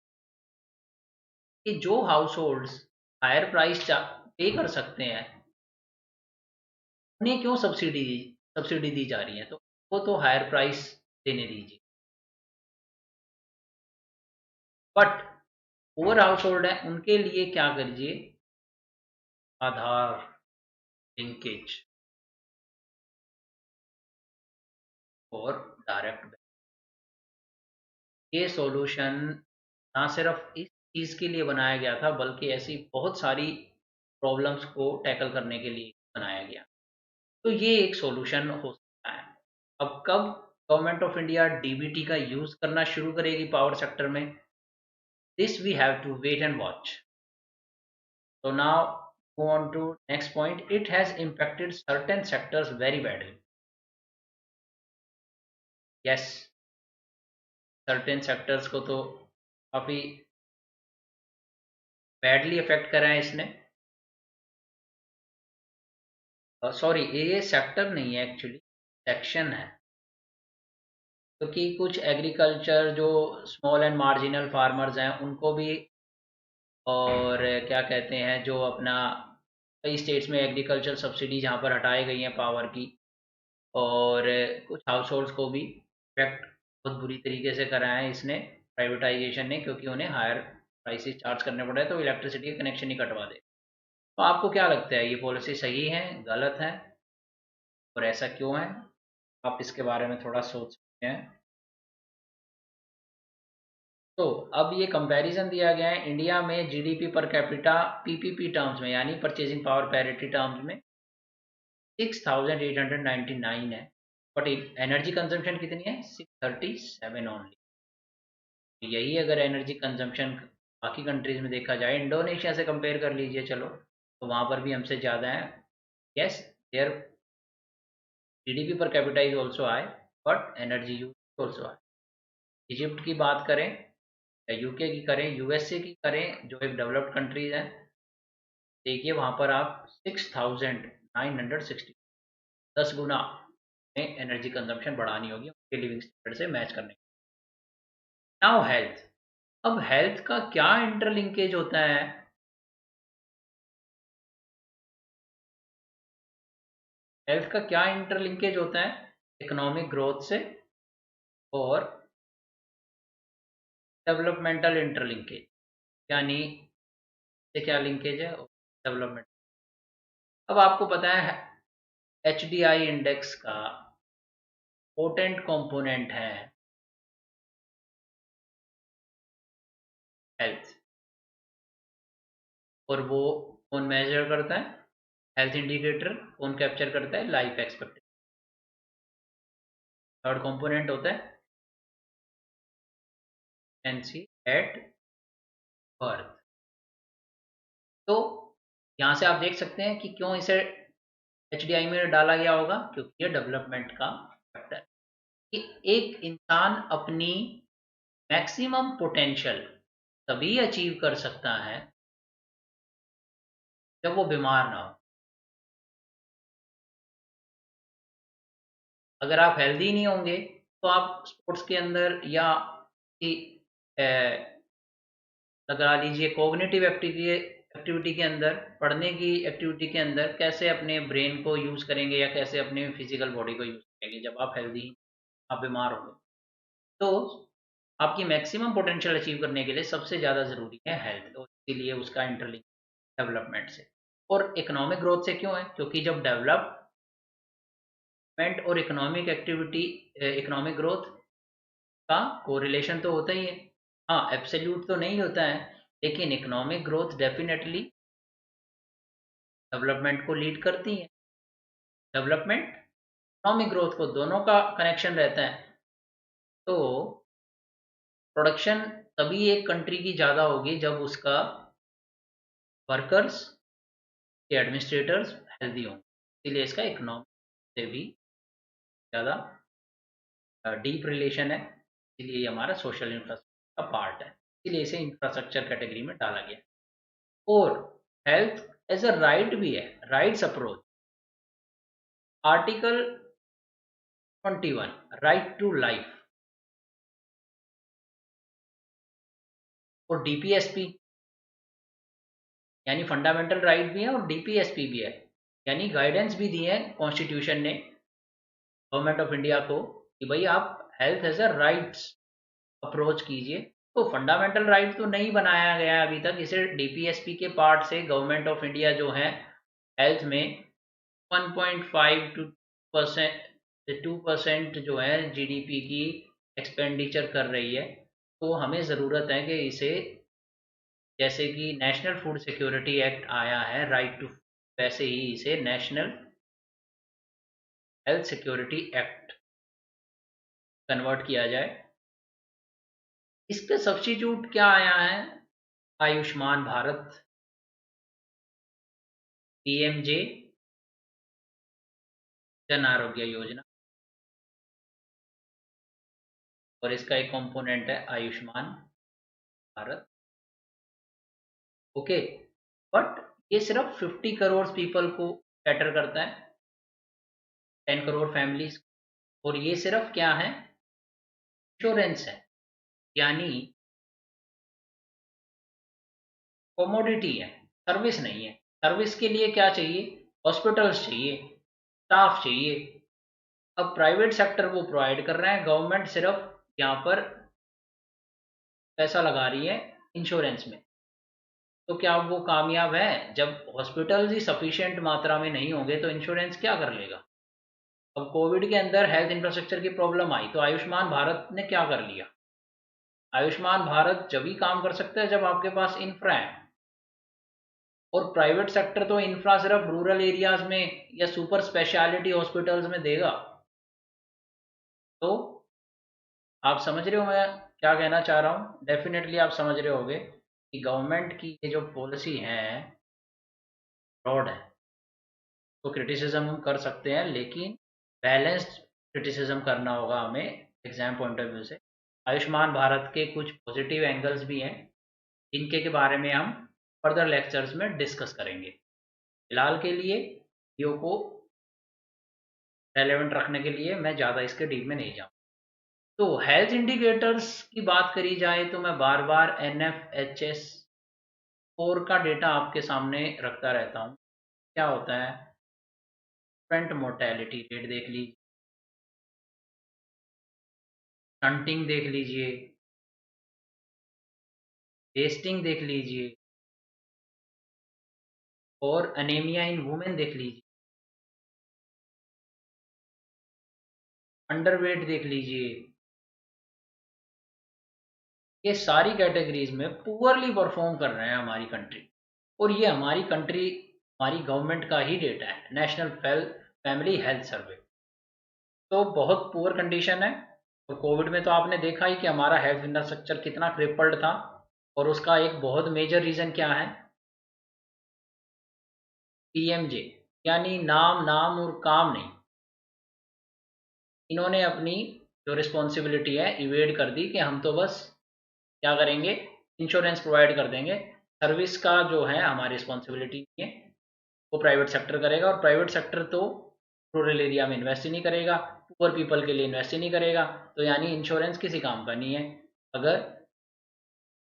कि जो हाउस होल्ड्स हायर प्राइस पे कर सकते हैं उन्हें क्यों सब्सिडी दी जा रही है, तो वो तो हायर प्राइस देने दीजिए। बट पुअर हाउस होल्ड है उनके लिए क्या करिए, आधार लिंकेज और डायरेक्ट, ये सॉल्यूशन ना सिर्फ इस चीज़ के लिए बनाया गया था बल्कि ऐसी बहुत सारी प्रॉब्लम्स को टैकल करने के लिए बनाया गया। तो ये एक सॉल्यूशन हो सकता है। अब कब गवर्नमेंट ऑफ इंडिया डीबीटी का यूज़ करना शुरू करेगी पावर सेक्टर में, this we have to wait and watch. So now move on to next point. It has impacted certain sectors very badly. Yes, certain sectors को तो काफी badly affect करा है इसने। सॉरी, ये सेक्टर नहीं है एक्चुअली, सेक्शन है, क्योंकि कुछ एग्रीकल्चर जो स्मॉल एंड मार्जिनल फार्मर्स हैं उनको भी, और क्या कहते हैं जो अपना कई स्टेट्स में एग्रीकल्चर सब्सिडी जहाँ पर हटाई गई हैं पावर की, और कुछ हाउस होल्ड्स को भी इफेक्ट बहुत बुरी तरीके से करा है इसने, प्राइवेटाइजेशन ने, क्योंकि उन्हें हायर प्राइसेस चार्ज करने पड़े तो इलेक्ट्रिसिटी का कनेक्शन ही कटवा दे। तो आपको क्या लगता है, ये पॉलिसी सही है, गलत है, और ऐसा क्यों है? आप इसके बारे में थोड़ा सोच सकते हैं। तो अब ये कंपैरिजन दिया गया है इंडिया में GDP per capita PPP terms में यानी परचेजिंग पावर पैरिटी टर्म्स में 6899 है, बट एनर्जी कंजम्पशन कितनी है, 637 ओनली। यही अगर एनर्जी कंजम्पशन बाकी कंट्रीज में देखा जाए, इंडोनेशिया से कंपेयर कर लीजिए चलो, तो वहाँ पर भी हमसे ज़्यादा है। Yes, their GDP per capita is also high, but energy use also high. Egypt की बात करें या यूके की करें, यूएसए की करें, जो एक डेवलप्ड कंट्रीज हैं, देखिए वहाँ पर आप 6960, 10 गुना में एनर्जी कंजम्पशन बढ़ानी होगी उनके लिविंग स्टैंडर्ड से मैच करने। Now health. अब हेल्थ का क्या इंटरलिंकेज होता है? हेल्थ का क्या इंटरलिंकेज होता है इकोनॉमिक ग्रोथ से और डेवलपमेंटल इंटरलिंकेज, यानी से क्या लिंकेज है, डेवलपमेंट। अब आपको पता है एचडीआई इंडेक्स का पोटेंट कंपोनेंट है हेल्थ, और वो कौन मेजर करता है, हेल्थ इंडिकेटर कौन कैप्चर करता है, लाइफ एक्सपेक्टेंसी। थर्ड कंपोनेंट होता है एनसी एट बर्थ। तो यहाँ से आप देख सकते हैं कि क्यों इसे एचडीआई में डाला गया होगा, क्योंकि ये डेवलपमेंट का फैक्टर है कि एक इंसान अपनी मैक्सिमम पोटेंशियल तभी अचीव कर सकता है जब वो बीमार ना हो। अगर आप हेल्दी नहीं होंगे तो आप स्पोर्ट्स के अंदर या कि लगा लीजिए कॉग्निटिव एक्टिविटी के अंदर, पढ़ने की एक्टिविटी के अंदर कैसे अपने ब्रेन को यूज़ करेंगे या कैसे अपने फिजिकल बॉडी को यूज़ करेंगे जब आप हेल्दी, आप बीमार होंगे। तो आपकी मैक्सिमम पोटेंशियल अचीव करने के लिए सबसे ज़्यादा ज़रूरी है हेल्थ, तो इसीलिए उसका इंटरलिंक डेवलपमेंट से और इकोनॉमिक ग्रोथ से क्यों है, क्योंकि जब डेवलपमेंट और इकोनॉमिक एक्टिविटी, इकोनॉमिक ग्रोथ का कोरिलेशन तो होता ही है। हाँ, एब्सोल्यूट तो नहीं होता है, लेकिन इकोनॉमिक ग्रोथ डेफिनेटली डेवलपमेंट को लीड करती है। डेवलपमेंट इकोनॉमिक ग्रोथ को दोनों का कनेक्शन रहता है। तो प्रोडक्शन तभी एक कंट्री की ज़्यादा होगी जब उसका वर्कर्स के एडमिनिस्ट्रेटर्स हेल्दी होंगे, इसलिए इसका इकोनॉमी से भी ज़्यादा डीप रिलेशन है, इसलिए ये हमारा सोशल इंफ्रास्ट्रक्चर का पार्ट है, इसलिए इसे इंफ्रास्ट्रक्चर कैटेगरी में डाला गया। और हेल्थ एज अ राइट भी है, rights approach. Article 21 right to life और डीपीएसपी यानी फंडामेंटल राइट भी है और डीपीएसपी भी है, यानी गाइडेंस भी दी है कॉन्स्टिट्यूशन ने गवर्नमेंट ऑफ इंडिया को कि भाई आप health as a rights approach कीजिए। तो फंडामेंटल राइट तो नहीं बनाया गया अभी तक, इसे डीपीएसपी के पार्ट से गवर्नमेंट ऑफ इंडिया जो है हेल्थ में 1.5 टू परसेंट 2% जो है जीडीपी की एक्सपेंडिचर कर रही है। तो हमें ज़रूरत है कि इसे, जैसे कि नेशनल फूड सिक्योरिटी एक्ट आया है राइट टू, वैसे ही इसे national health security act convert किया जाए। इसका सब्स्टिट्यूट क्या आया है? आयुष्मान भारत, पीएमजे जन आरोग्य योजना, और इसका एक कंपोनेंट है आयुष्मान भारत। ओके, बट ये सिर्फ 50 करोड़ पीपल को कैटर करता है, 10 करोड़ फैमिलीज, और ये सिर्फ क्या है? इंश्योरेंस है, यानी कमोडिटी है, सर्विस नहीं है। सर्विस के लिए क्या चाहिए? हॉस्पिटल्स चाहिए, स्टाफ चाहिए। अब प्राइवेट सेक्टर वो प्रोवाइड कर रहे हैं, गवर्नमेंट सिर्फ यहाँ पर पैसा लगा रही है इंश्योरेंस में। तो क्या वो कामयाब है? जब हॉस्पिटल्स ही सफिशिएंट मात्रा में नहीं होंगे तो इंश्योरेंस क्या कर लेगा? अब कोविड के अंदर हेल्थ इंफ्रास्ट्रक्चर की प्रॉब्लम आई तो आयुष्मान भारत ने क्या कर लिया? आयुष्मान भारत जब ही काम कर सकता है जब आपके पास इंफ्रा है, और प्राइवेट सेक्टर तो इंफ्रा सिर्फ रूरल एरियाज में या सुपर स्पेशलिटी हॉस्पिटल्स में देगा। तो आप समझ रहे हो मैं क्या कहना चाह रहा हूँ? डेफिनेटली आप समझ रहे होगे कि गवर्नमेंट की ये जो पॉलिसी है फ्रॉड है। तो क्रिटिसिज्म हम कर सकते हैं, लेकिन बैलेंस्ड क्रिटिसिज्म करना होगा हमें एग्जाम पॉइंट ऑफ व्यू से। आयुष्मान भारत के कुछ पॉजिटिव एंगल्स भी हैं जिनके के बारे में हम फर्दर लेक्चर्स में डिस्कस करेंगे। फिलहाल के लिए वीडियो को रेलेवेंट रखने के लिए मैं ज़्यादा इसके डीप में नहीं जाऊँ। तो हेल्थ इंडिकेटर्स की बात करी जाए तो मैं बार बार NFHS 4 का डेटा आपके सामने रखता रहता हूँ। क्या होता है? इन्फेंट मोर्टेलिटी रेट देख लीजिए, स्टंटिंग देख लीजिए, वेस्टिंग देख लीजिए, और अनीमिया इन वुमेन देख लीजिए, अंडरवेट देख लीजिए। ये सारी कैटेगरीज में पुअरली परफॉर्म कर रहे हैं हमारी कंट्री, और ये हमारी कंट्री, हमारी गवर्नमेंट का ही डेटा है, नेशनल फैमिली हेल्थ सर्वे। तो बहुत पुअर कंडीशन है। और कोविड में तो आपने देखा ही कि हमारा हेल्थ इंफ्रास्ट्रक्चर कितना क्रिपल्ड था, और उसका एक बहुत मेजर रीज़न क्या है? पीएमजे, यानी नाम नाम और काम नहीं। इन्होंने अपनी जो रिस्पॉन्सिबिलिटी है इवेड कर दी कि हम तो बस क्या करेंगे? इंश्योरेंस प्रोवाइड कर देंगे। सर्विस का जो है हमारी रिस्पॉन्सिबिलिटी है, वो प्राइवेट सेक्टर करेगा, और प्राइवेट सेक्टर तो रूरल एरिया में इन्वेस्ट ही नहीं करेगा, पुअर पीपल के लिए इन्वेस्ट ही नहीं करेगा। तो यानी इंश्योरेंस किसी काम का नहीं है अगर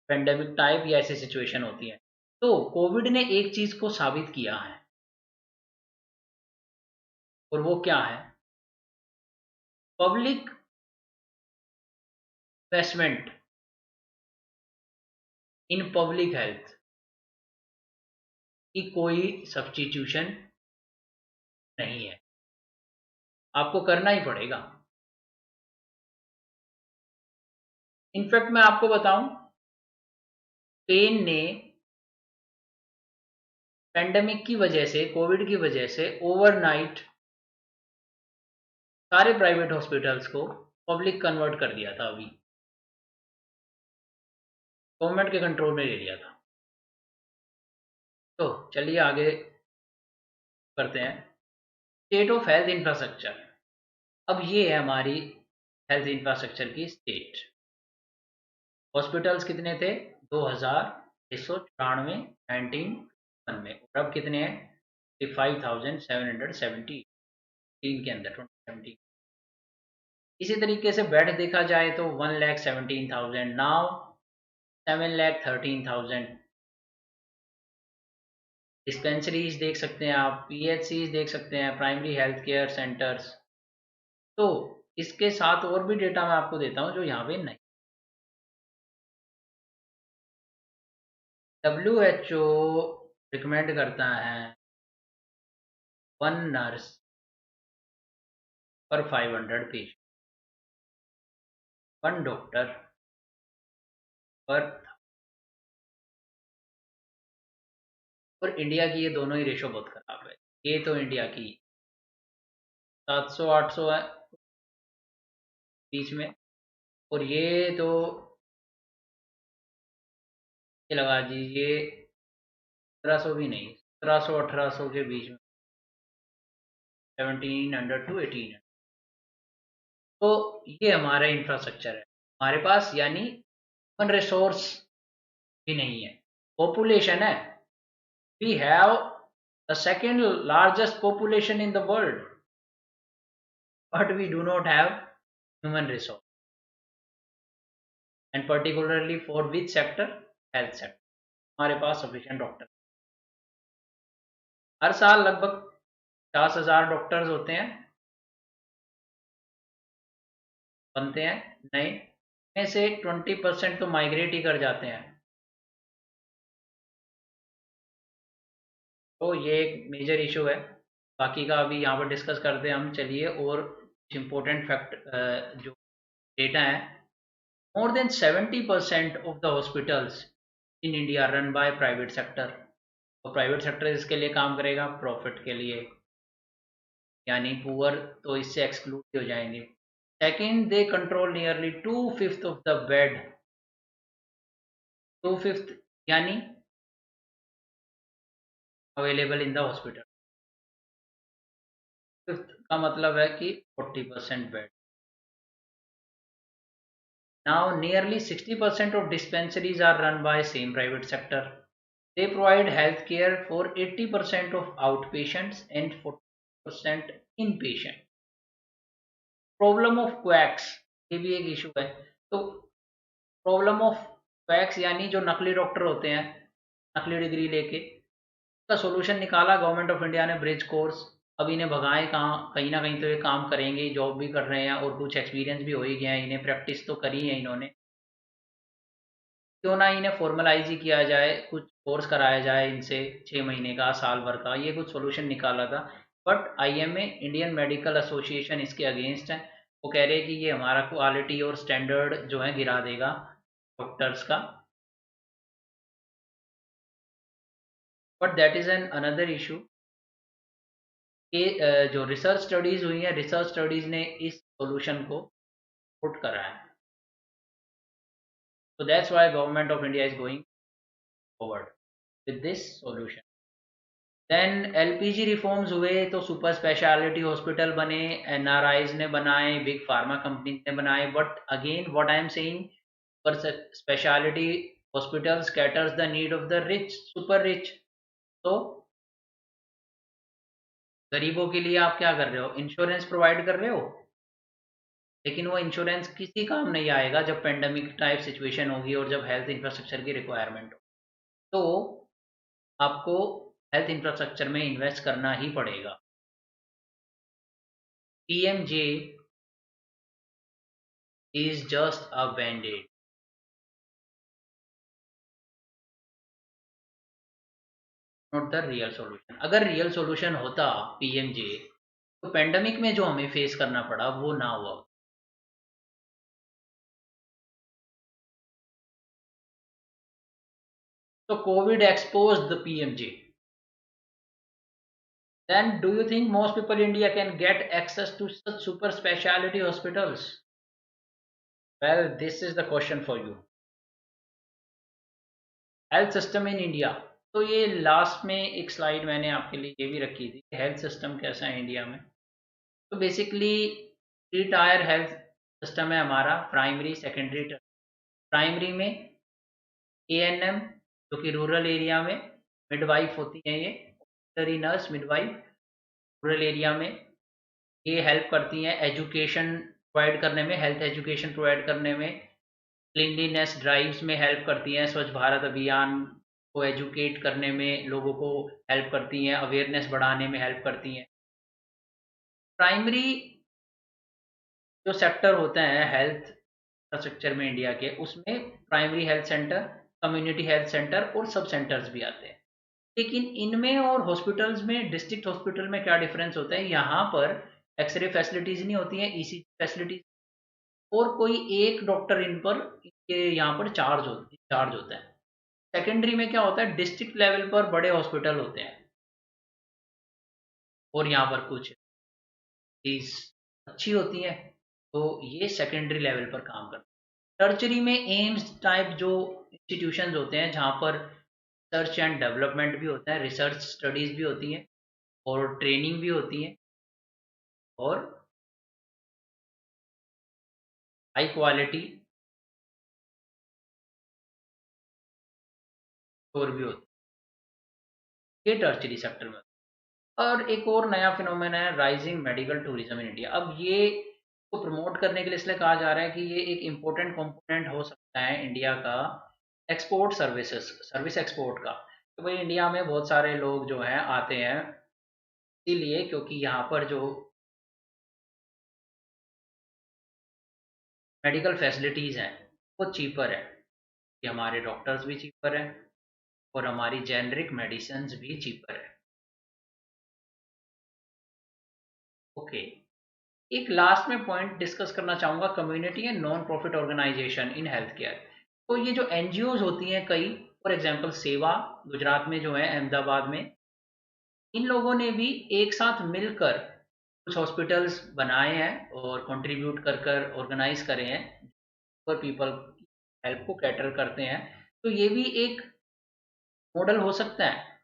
पेंडेमिक टाइप या ऐसी सिचुएशन होती है। तो कोविड ने एक चीज़ को साबित किया है, और वो क्या है? Public investment in public health की कोई सब्स्टिट्यूशन नहीं है, आपको करना ही पड़ेगा। इनफैक्ट मैं आपको बताऊं, स्पेन ने पेंडेमिक की वजह से, कोविड की वजह से ओवरनाइट सारे प्राइवेट हॉस्पिटल्स को पब्लिक कन्वर्ट कर दिया था, अभी गवर्नमेंट के कंट्रोल में ले लिया था। तो चलिए आगे करते हैं। State of health infrastructure. अब ये है हमारी हेल्थ इंफ्रास्ट्रक्चर की स्टेट। हॉस्पिटल्स कितने थे? 2,194 19 में, और अब कितने हैं? 5,770 के अंदर 2017। इसी तरीके से बेड देखा जाए तो 1,17,000 नाउ 7,13,000। डिस्पेंसरीज देख सकते हैं आप, पीएचसीज देख सकते हैं, प्राइमरी हेल्थ केयर सेंटर्स। तो इसके साथ और भी डेटा मैं आपको देता हूँ जो यहाँ पे नहीं। WHO रिकमेंड करता है 1 नर्स पर 500 पेशेंट, 1 डॉक्टर पर। और इंडिया की ये दोनों ही रेशो बहुत खराब है। ये तो इंडिया की 700-800 है बीच में, और ये तो ये लगा दीजिए 1700 भी नहीं, 1700-1800 के बीच में, 1700 to 1800। तो ये हमारा इंफ्रास्ट्रक्चर है हमारे पास, यानी ह्यूमन रिसोर्स भी नहीं है। पॉपुलेशन है, we have the second largest population in the world, but we do not have human resource, and particularly for which sector? Health sector. हमारे पास सफिशिएंट डॉक्टर, हर साल लगभग 50,000 डॉक्टर्स होते हैं, बनते हैं नए, में से 20% तो माइग्रेट ही कर जाते हैं। तो ये एक मेजर इशू है। बाकी का अभी यहाँ पर डिस्कस करते हैं हम। चलिए, और कुछ इम्पोर्टेंट फैक्ट जो डेटा है, more than 70% of the hospitals in India run by private sector. तो प्राइवेट सेक्टर इसके लिए काम करेगा, प्रॉफिट के लिए, यानी पुअर तो इससे एक्सक्लूड हो जाएंगे। Second, they control nearly 2/5 of the bed. 2/5 यानी available in the hospital. Fifth का मतलब है कि 40% bed. Now, nearly 60% of dispensaries are run by same private sector. They provide health care for 80% of outpatients and 40% inpatient. Problem of quacks, ये भी एक issue है। तो प्रॉब्लम ऑफ क्वैक्स यानी जो नकली डॉक्टर होते हैं, नकली डिग्री लेके, का सोल्यूशन निकाला गवर्नमेंट ऑफ इंडिया ने, ब्रिज कोर्स। अब इन्हें भगाएं कहाँ? कहीं ना कहीं तो ये काम करेंगे, जॉब भी कर रहे हैं और कुछ एक्सपीरियंस भी हो ही गया है, इन्हें प्रैक्टिस तो करी है इन्होंने। क्यों ना इन्हें फॉर्मलाइज ही किया जाए, कुछ कोर्स कराया जाए इनसे, 6 महीने का, साल भर का। ये कुछ सोल्यूशन निकाला था, but IMA, Indian medical association, इसके अगेंस्ट है। वो कह रहे हैं कि ये हमारा क्वालिटी और स्टैंडर्ड जो है गिरा देगा डॉक्टर्स का। But that is an another issue कि जो रिसर्च स्टडीज हुई हैं, रिसर्च स्टडीज ने इस सोल्यूशन को पुट करा है। So that's why government of India is going forward with this solution. Then LPG reforms हुए तो सुपर स्पेशलिटी हॉस्पिटल बने, NRIs ने बनाए, बिग फार्मा कंपनी ने बनाए। But again what I am saying, super speciality hospitals caters the need of the rich, super rich. तो गरीबों के लिए आप क्या कर रहे हो? इंश्योरेंस प्रोवाइड कर रहे हो, लेकिन वो इंश्योरेंस किसी काम नहीं आएगा जब पेंडेमिक टाइप सिचुएशन होगी और जब हेल्थ इंफ्रास्ट्रक्चर की रिक्वायरमेंट हो। तो आपको हेल्थ इंफ्रास्ट्रक्चर में इन्वेस्ट करना ही पड़ेगा। PMJ is just a band-aid. Not the real solution. अगर रियल सॉल्यूशन होता PMJ, तो पेंडेमिक में जो हमें फेस करना पड़ा वो ना हुआ। तो Covid exposed the PMJ. Then do you think most people in India can get access to such super specialty hospitals? Well, this is the question for you. Health system in India. तो ये last में एक slide मैंने आपके लिए ये भी रखी थी, हेल्थ सिस्टम कैसा है इंडिया में। तो बेसिकली 3 टायर हेल्थ सिस्टम है हमारा, प्राइमरी, सेकेंडरी, प्राइमरी में एएनएम जो कि रूरल एरिया में, मिडवाइफ होती हैं ये, auxiliary nurse midwife rural area में, ये हेल्प करती हैं एजुकेशन प्रोवाइड करने में, हेल्थ एजुकेशन प्रोवाइड करने में, क्लीनलीनेस ड्राइव्स में हेल्प करती हैं, स्वच्छ भारत अभियान को एजुकेट करने में लोगों को हेल्प करती हैं, अवेयरनेस बढ़ाने में हेल्प करती हैं। प्राइमरी जो सेक्टर होते हैं हेल्थ इंफ्रास्ट्रक्चर में इंडिया के, उसमें primary health centre, community health centre और सब सेंटर्स भी आते हैं। लेकिन इनमें और हॉस्पिटल्स में, डिस्ट्रिक्ट हॉस्पिटल में क्या डिफरेंस होता है, यहाँ पर एक्सरे फैसिलिटीज नहीं होती हैं, ईसीजी फैसिलिटीज, और कोई एक डॉक्टर इन पर, इनके यहाँ पर चार्ज होता है। सेकेंडरी में क्या होता है, डिस्ट्रिक्ट लेवल पर बड़े हॉस्पिटल होते हैं और यहाँ पर कुछ चीज अच्छी होती है, तो ये सेकेंडरी लेवल पर काम करते हैं। टर्चरी में एम्स टाइप जो इंस्टीट्यूशंस होते हैं जहाँ पर रिसर्च एंड डेवलपमेंट भी होता है, रिसर्च स्टडीज भी होती हैं और ट्रेनिंग भी होती है, और हाई क्वालिटी और भी होती है, ये टर्चरी सेक्टर में। और एक और नया फिनोमेना है rising medical tourism in India. अब ये को प्रमोट करने के लिए इसलिए कहा जा रहा है कि ये एक इम्पोर्टेंट कंपोनेंट हो सकता है इंडिया का एक्सपोर्ट सर्विसेज, सर्विस एक्सपोर्ट का। तो भाई इंडिया में बहुत सारे लोग जो हैं आते हैं इसीलिए क्योंकि यहाँ पर जो मेडिकल फैसिलिटीज़ हैं वो चीपर है, कि हमारे डॉक्टर्स भी चीपर हैं और हमारी जेनरिक मेडिसिन भी चीपर है। ओके, एक लास्ट में पॉइंट डिस्कस करना चाहूँगा, community and non profit organisation in health care. तो ये जो एनजीओज होती हैं कई, फॉर एग्जांपल सेवा गुजरात में जो है, अहमदाबाद में, इन लोगों ने भी एक साथ मिलकर कुछ हॉस्पिटल्स बनाए हैं और कंट्रीब्यूट कर कर ऑर्गेनाइज करे हैं, पर पीपल हेल्प को कैटर करते हैं। तो ये भी एक मॉडल हो सकता है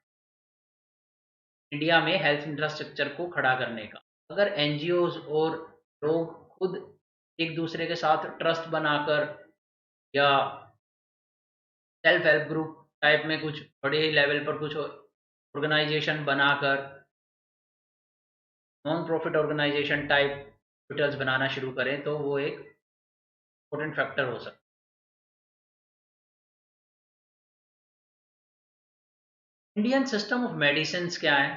इंडिया में हेल्थ इंफ्रास्ट्रक्चर को खड़ा करने का, अगर एनजीओज और लोग खुद एक दूसरे के साथ ट्रस्ट बनाकर या सेल्फ हेल्प ग्रुप टाइप में कुछ बड़े लेवल पर कुछ ऑर्गेनाइजेशन बनाकर non profit organization type hospitals बनाना शुरू करें तो वो एक इम्पोर्टेंट फैक्टर हो सकता है। इंडियन सिस्टम ऑफ मेडिसिन क्या है,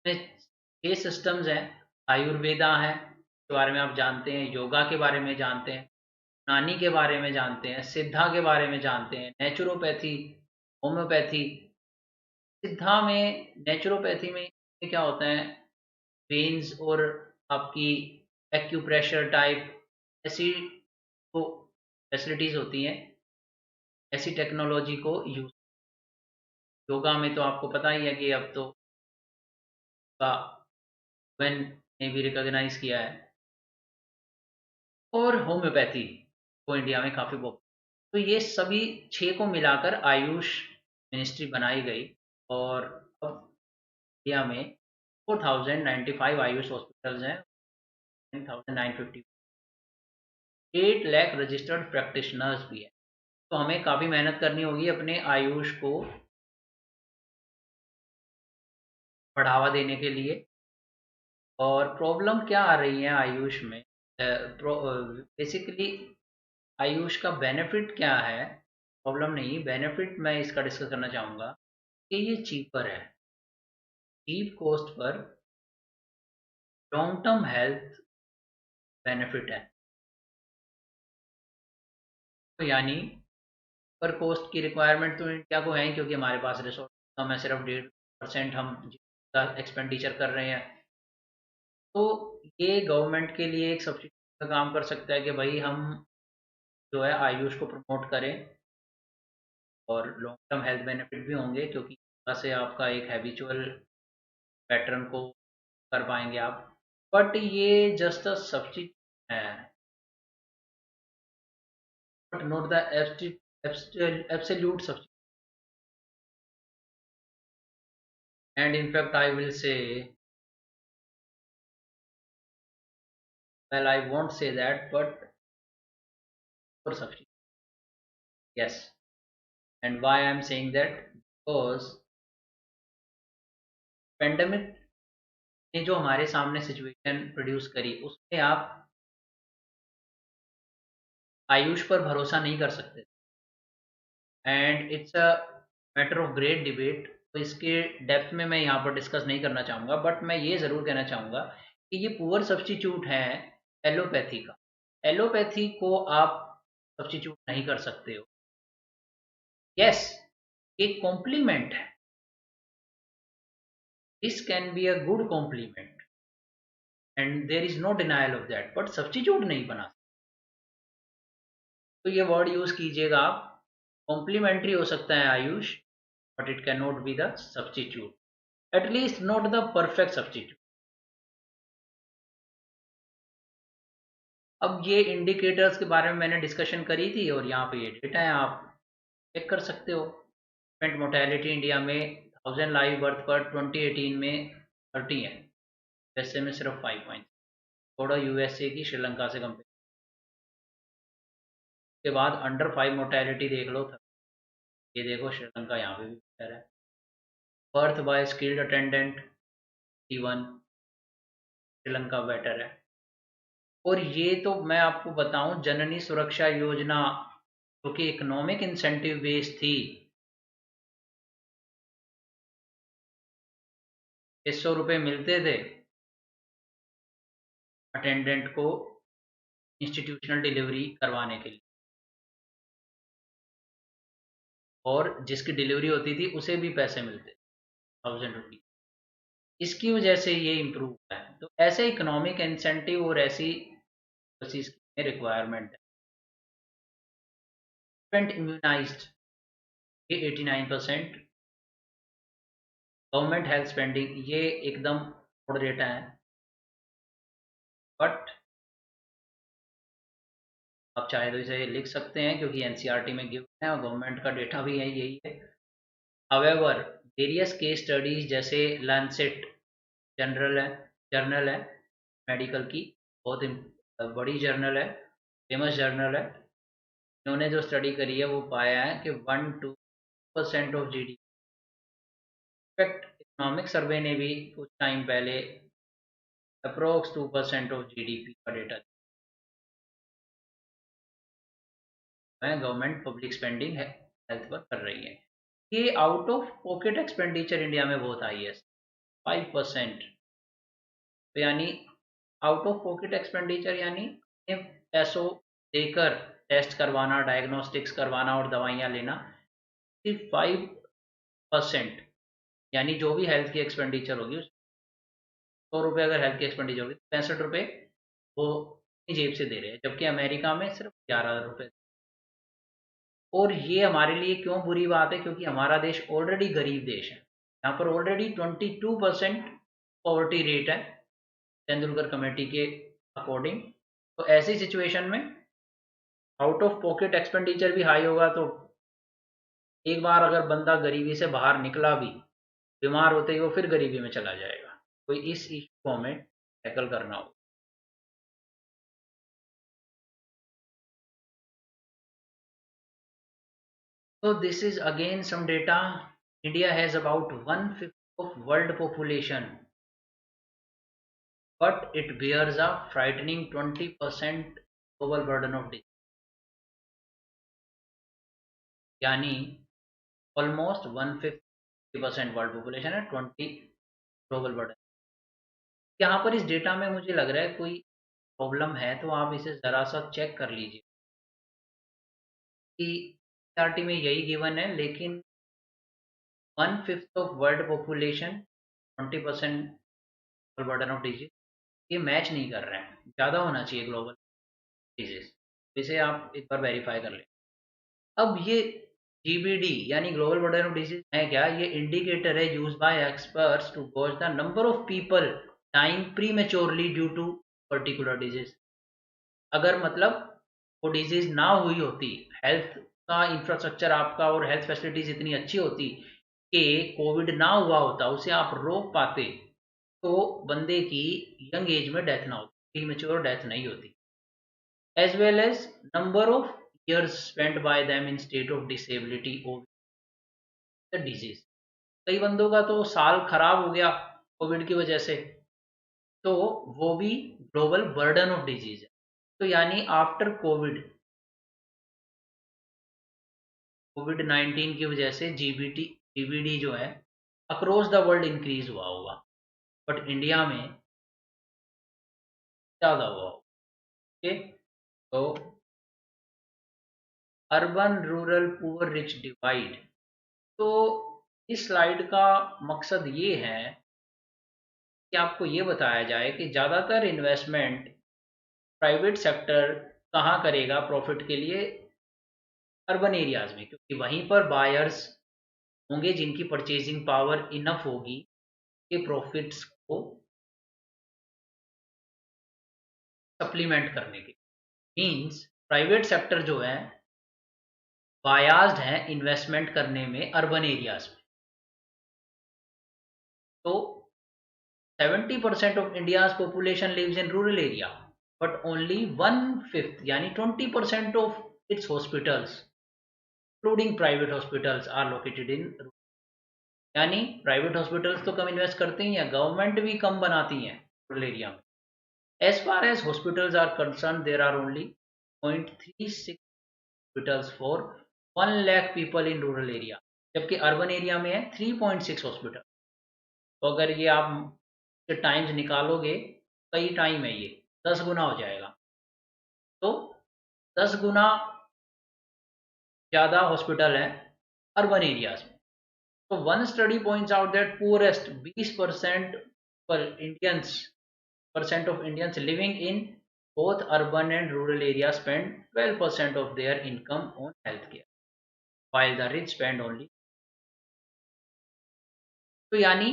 इसमें 6 सिस्टम्स हैं। आयुर्वेदा है, के बारे में आप जानते हैं, योगा के बारे में जानते हैं, यूनानी के बारे में जानते हैं, सिद्धा के बारे में जानते हैं, नेचुरोपैथी, होम्योपैथी। सिद्धा में, नेचुरोपैथी में क्या होता है, वेन्स और आपकी एक्यूप्रेशर टाइप ऐसी तो फैसिलिटीज़ होती हैं, ऐसी टेक्नोलॉजी को यूज़। योगा में तो आपको पता ही है कि अब तो का यूएन ने भी रिकॉग्नाइज़ किया है, और होम्योपैथी को इंडिया में काफ़ी पॉपुलर। तो ये सभी 6 को मिलाकर आयुष मिनिस्ट्री बनाई गई, और अब इंडिया में 4095 आयुष हॉस्पिटल्स हैं, 9,950, 8 लाख रजिस्टर्ड प्रैक्टिशनर्स भी हैं। तो हमें काफ़ी मेहनत करनी होगी अपने आयुष को बढ़ावा देने के लिए। और प्रॉब्लम क्या आ रही है आयुष में, बेसिकली आयुष का बेनिफिट क्या है, प्रॉब्लम नहीं, बेनिफिट मैं इसका डिस्कस करना चाहूँगा कि ये चीपर है, चीप कॉस्ट पर लॉन्ग टर्म हेल्थ बेनिफिट है। तो यानी पर कॉस्ट की रिक्वायरमेंट तो इंडिया को है ही, क्योंकि हमारे पास रिसोर्स कम है, सिर्फ 1.5% हम एक्सपेंडिचर कर रहे हैं। तो ये गवर्नमेंट के लिए एक सब्सिडी का काम कर सकता है कि भाई हम जो है आयुष को प्रमोट करें, और लॉन्ग टर्म हेल्थ बेनिफिट भी होंगे क्योंकि यहाँ से आपका एक हैबिचुअल पैटर्न को कर पाएंगे आप। बट ये जस्ट अ सब्सिडी है, but not the absolute subsidy. and in fact I will say, well, I won't say that, but for substitute, yes. And why I'm saying that? Because pandemic ने जो हमारे सामने situation produce करी उसमें आप आयुष पर भरोसा नहीं कर सकते, and it's a matter of great debate. तो इसके डेप्थ में मैं यहाँ पर डिस्कस नहीं करना चाहूँगा, बट मैं ये ज़रूर कहना चाहूँगा कि ये पुअर सब्स्टिट्यूट है एलोपैथी का। एलोपैथी को आप सब्स्टिट्यूट नहीं कर सकते हो। यस, एक कॉम्प्लीमेंट है, this can be a good complement and there is no denial of that, but substitute नहीं बना। तो ये वर्ड यूज कीजिएगा आप, कॉम्प्लीमेंट्री हो सकता है Ayush, but it can not be the substitute, at least not the perfect substitute. अब ये इंडिकेटर्स के बारे में मैंने डिस्कशन करी थी और यहाँ पे ये डेटा है, आप चेक कर सकते हो। इन्फेंट मोर्टेलिटी इंडिया में 1000 लाइव बर्थ पर 2018 में 30 है, यूएसए में सिर्फ 5 पॉइंट, थोड़ा यूएसए की श्रीलंका से कंपेयर। के बाद अंडर 5 मोर्टेलिटी देख लो, ये देखो श्रीलंका यहाँ पे भी बेटर है। Birth bye skilled attendant 1, Sri Lanka better है। और ये तो मैं आपको बताऊं, जननी सुरक्षा योजना जो कि इकोनॉमिक इंसेंटिव बेस्ड थी, 100 रुपये मिलते थे अटेंडेंट को इंस्टीट्यूशनल डिलीवरी करवाने के लिए, और जिसकी डिलीवरी होती थी उसे भी पैसे मिलते 1000 रुपीज। इसकी वजह से ये इम्प्रूव हुआ है। तो ऐसे इकोनॉमिक इंसेंटिव और ऐसी रिक्वायरमेंट है। इम्यूनाइज्ड ये 89%, गवर्नमेंट हेल्थ स्पेंडिंग ये एकदम थोड़ा डेटा है, बट आप चाहे तो इसे लिख सकते हैं क्योंकि एनसीईआरटी में गिवन है और गवर्नमेंट का डेटा भी है, यही है। हावेवर वेरियस केस स्टडीज जैसे लैंसेट जर्नल है मेडिकल की, बहुत बड़ी जर्नल है, फेमस जर्नल है। इन्होंने जो स्टडी करी है वो पाया है कि 1-2% of GDP. In fact economic survey ने भी कुछ टाइम पहले अप्रोक्स 2% ऑफ जीडीपी का डेटा है, गवर्नमेंट पब्लिक स्पेंडिंग है हेल्थ पर कर रही है। ये out of pocket expenditure India में बहुत हाई है, 5%। तो यानी आउट ऑफ पॉकेट एक्सपेंडिचर यानी पैसों देकर टेस्ट करवाना, डायग्नोस्टिक्स करवाना और दवाइयाँ लेना, सिर्फ 5%। यानी जो भी हेल्थ की एक्सपेंडिचर होगी, 100 रुपये अगर हेल्थ की एक्सपेंडिचर होगी, 65 रुपये वो अपनी जेब से दे रहे हैं, जबकि अमेरिका में सिर्फ 11 रुपये। और ये हमारे लिए क्यों बुरी बात है? क्योंकि हमारा देश ऑलरेडी गरीब देश है, यहाँ पर ऑलरेडी 22% पॉवर्टी रेट है तेंदुलकर कमेटी के अकॉर्डिंग। तो ऐसी सिचुएशन में आउट ऑफ पॉकेट एक्सपेंडिचर भी हाई होगा, तो एक बार अगर बंदा गरीबी से बाहर निकला भी, बीमार होते ही वो फिर गरीबी में चला जाएगा। तो इस इशू को हमें टैकल करना होगा। So this is again some data. India has about 1/5 of world population, but it bears a frightening 20% global burden of disease. यानी ऑलमोस्ट 1/5% वर्ल्ड पॉपुलेशन है, 20 ग्लोबल बर्डन। यहाँ पर इस डेटा में मुझे लग रहा है कोई प्रॉब्लम है, तो आप इसे ज़रा सा चेक कर लीजिए कि एनसीईआरटी में यही गिवन है, लेकिन 1/5 of world population, 20% burden of disease, ये मैच नहीं कर रहे हैं। ज़्यादा होना चाहिए ग्लोबल डिजीज, इसे आप एक बार वेरीफाई कर लें। अब ये जीबीडी यानी ग्लोबल बर्डन ऑफ डिजीज है क्या? ये इंडिकेटर है use by experts to gauge the number of people dying prematurely due to particular disease. अगर मतलब वो डिजीज ना हुई होती, हेल्थ का इंफ्रास्ट्रक्चर आपका और हेल्थ फैसिलिटीज इतनी अच्छी होती कि कोविड ना हुआ होता, उसे आप रोक पाते, तो बंदे की यंग एज में डेथ ना होती, प्रीमेच्योर डेथ नहीं होती। As well as number of years spent by them in state of disability or the disease। कई बंदों का तो साल खराब हो गया कोविड की वजह से, तो वो भी ग्लोबल बर्डन ऑफ डिजीज है। तो यानी आफ्टर कोविड, कोविड 19 की वजह से जीबीडी जो है अक्रॉस द वर्ल्ड इंक्रीज हुआ होगा, बट इंडिया में ज़्यादा हुआ होगा। ओके, तो urban rural poor rich divide, तो इस स्लाइड का मकसद ये है कि आपको ये बताया जाए कि ज़्यादातर इन्वेस्टमेंट प्राइवेट सेक्टर कहाँ करेगा प्रॉफिट के लिए, अर्बन एरियाज में, क्योंकि वहीं पर बायर्स होंगे जिनकी परचेजिंग पावर इनफ होगी कि प्रॉफिट्स को सप्लीमेंट करने के। मीन्स प्राइवेट सेक्टर जो है बायास्ड है इन्वेस्टमेंट करने में अर्बन एरियाज में। तो 70% of India's population lives in rural area, but only 1/5 यानी 20% of its hospitals including private hospitals are located in, यानी प्राइवेट हॉस्पिटल्स तो कम इन्वेस्ट करते ही हैं, गवर्नमेंट भी कम बनाती हैं रूरल एरिया में। As far as hospitals are concern, there are only 0.36 hospitals for 1 lakh people in rural area, जबकि अर्बन एरिया में है 3.6 हॉस्पिटल। तो अगर ये आप टाइम्स निकालोगे, कई टाइम है ये, 10 गुना हो जाएगा। तो 10 गुना ज़्यादा हॉस्पिटल हैं अर्बन एरियाज में। तो one study points out that poorest 20% पर Indians percent of Indians living in both urban and rural areas spend 12% of their income on healthcare, while the rich spend only। तो यानी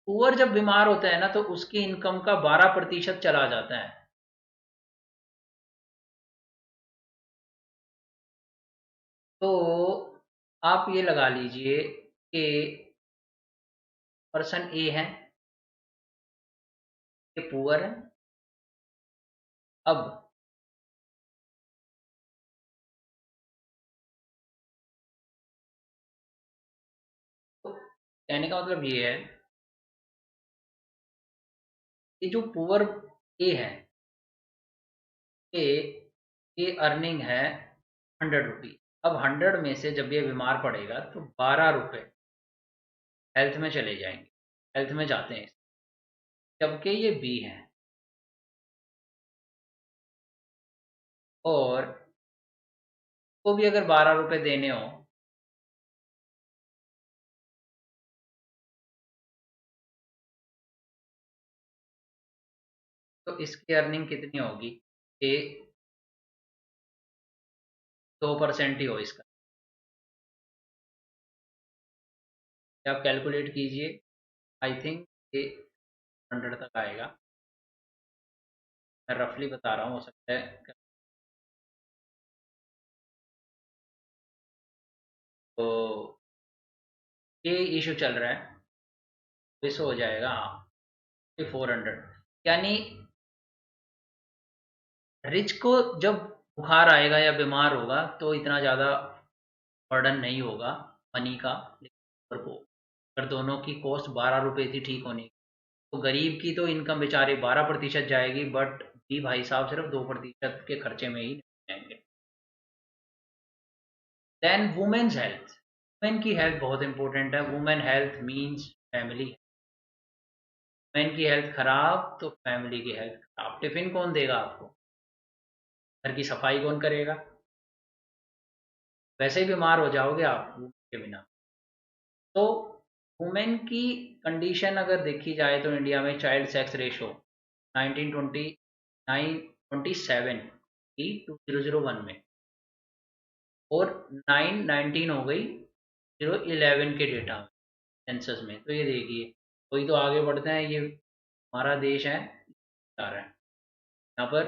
poor जब बीमार होता है ना, तो उसकी इनकम का 12% चला जाता है। तो आप ये लगा लीजिए कि पर्सन ए है, ये पुअर है। अब तो कहने का मतलब ये है कि जो पुअर ए है, ए ये अर्निंग है 100 रुपीज। अब 100 में से जब ये बीमार पड़ेगा तो 12 रुपये हेल्थ में चले जाएंगे, हेल्थ में जाते हैं, जबकि ये बी है। और को भी अगर 12 रुपये देने हो, तो इसकी अर्निंग कितनी होगी, ये 2% ही हो इसका। आप कैलकुलेट कीजिए, आई थिंक ये 100 तक आएगा। मैं रफली बता रहा हूँ, हो सकता है। तो ये इशू चल रहा है, इस हो जाएगा, हाँ, ये 400। यानी रिच को जब बुखार आएगा या बीमार होगा तो इतना ज़्यादा बर्डन नहीं होगा मनी का, लेकिन को अगर दोनों की कॉस्ट 12 रुपये थी ठीक होने की, तो गरीब की तो इनकम बेचारे 12% जाएगी, बट भी भाई साहब सिर्फ 2% के खर्चे में ही जाएंगे। देन वुमेन्स हेल्थ, वुमेन की हेल्थ बहुत इंपॉर्टेंट है। Women health means family. Women की हेल्थ खराब तो फैमिली की हेल्थ खराब। टिफिन कौन देगा आपको, घर की सफाई कौन करेगा, वैसे ही बीमार हो जाओगे आप वुमेन के बिना। तो वुमेन की कंडीशन अगर देखी जाए तो इंडिया में चाइल्ड सेक्स रेशो 1927 की 2001 में, और 919 हो गई 2011 के डेटा में, सेंसस में। तो ये देखिए, कोई तो आगे बढ़ते हैं, ये हमारा देश है जा रहा है। यहाँ पर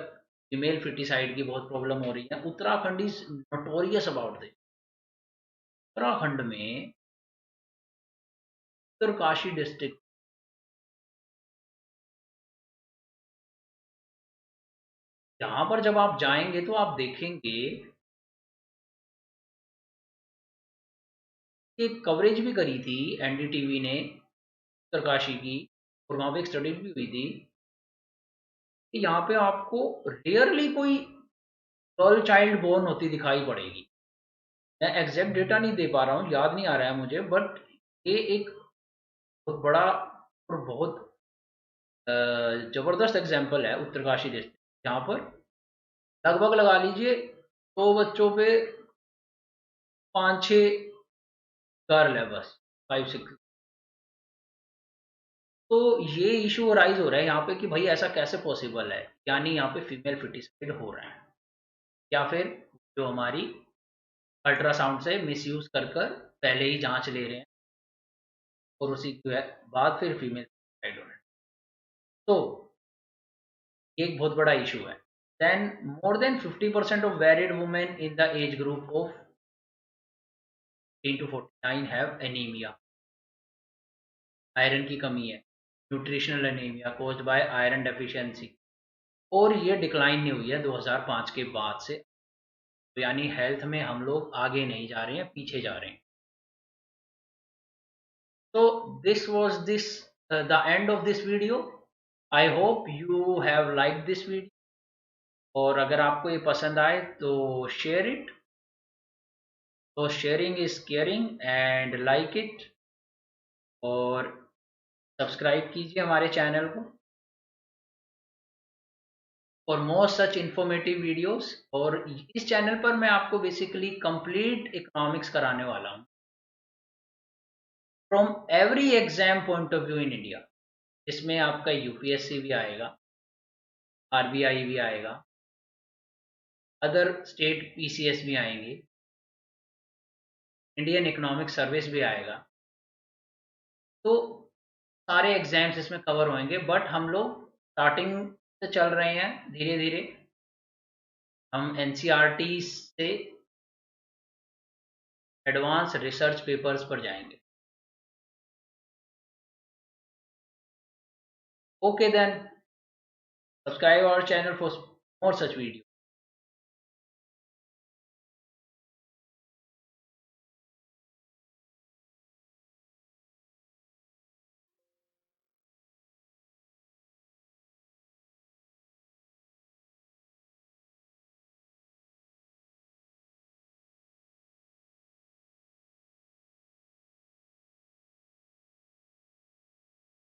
फीमेल फिटिसाइड की बहुत प्रॉब्लम हो रही है। Uttarakhand is notorious about this. Uttarakhand में उत्तरकाशी डिस्ट्रिक्ट। यहाँ पर जब आप जाएंगे तो आप देखेंगे कि कवरेज भी करी थी एनडीटीवी ने उत्तरकाशी की, और वहाँ पे एक स्टडी भी हुई थी कि यहाँ पे आपको रेयरली कोई गर्ल चाइल्ड बोर्न होती दिखाई पड़ेगी। मैं एग्जैक्ट डेटा नहीं दे पा रहा हूँ, याद नहीं आ रहा है मुझे, बट ये एक बहुत बड़ा और बहुत जबरदस्त एग्जाम्पल है उत्तरकाशी डिस्ट्रिक्ट, जहाँ पर लगभग लगा लीजिए 100 बच्चों पे 5-6 गर्ल है, बस 5-6। तो ये इशू राइज हो रहा है यहाँ पे कि भाई ऐसा कैसे पॉसिबल है, यानी यहाँ पे फीमेल फिटिसाइड हो रहे हैं, या फिर जो हमारी अल्ट्रासाउंड से मिसयूज कर कर पहले ही जांच ले रहे हैं और उसी के बाद फिर फीमेल फिटिसाइड हो रहे हैं। तो ये एक बहुत बड़ा इशू है। Then more than 50% of married women in the age group of 18 to 49 have anaemia, iron की कमी है, nutritional anaemia caused by iron deficiency, और ये डिक्लाइन नहीं हुई है 2005 के बाद से। तो यानी हेल्थ में हम लोग आगे नहीं जा रहे हैं, पीछे जा रहे हैं। तो this was this the end of this video. I hope you have like this video, और अगर आपको ये पसंद आए तो शेयर इट। तो sharing is caring, and like it, और सब्सक्राइब कीजिए हमारे चैनल को for more such informative videos. और इस चैनल पर मैं आपको बेसिकली कंप्लीट इकोनॉमिक्स कराने वाला हूँ from every exam point of view in India, जिसमें आपका यूपीएससी भी आएगा, आरबीआई भी आएगा, अदर स्टेट पीसीएस भी आएंगे, इंडियन इकोनॉमिक सर्विस भी आएगा। तो सारे एग्जाम्स इसमें कवर होंगे, बट हम लोग स्टार्टिंग से चल रहे हैं, धीरे धीरे हम एनसीईआरटी से एडवांस रिसर्च पेपर्स पर जाएंगे। Okay then, subscribe our channel for more such videos.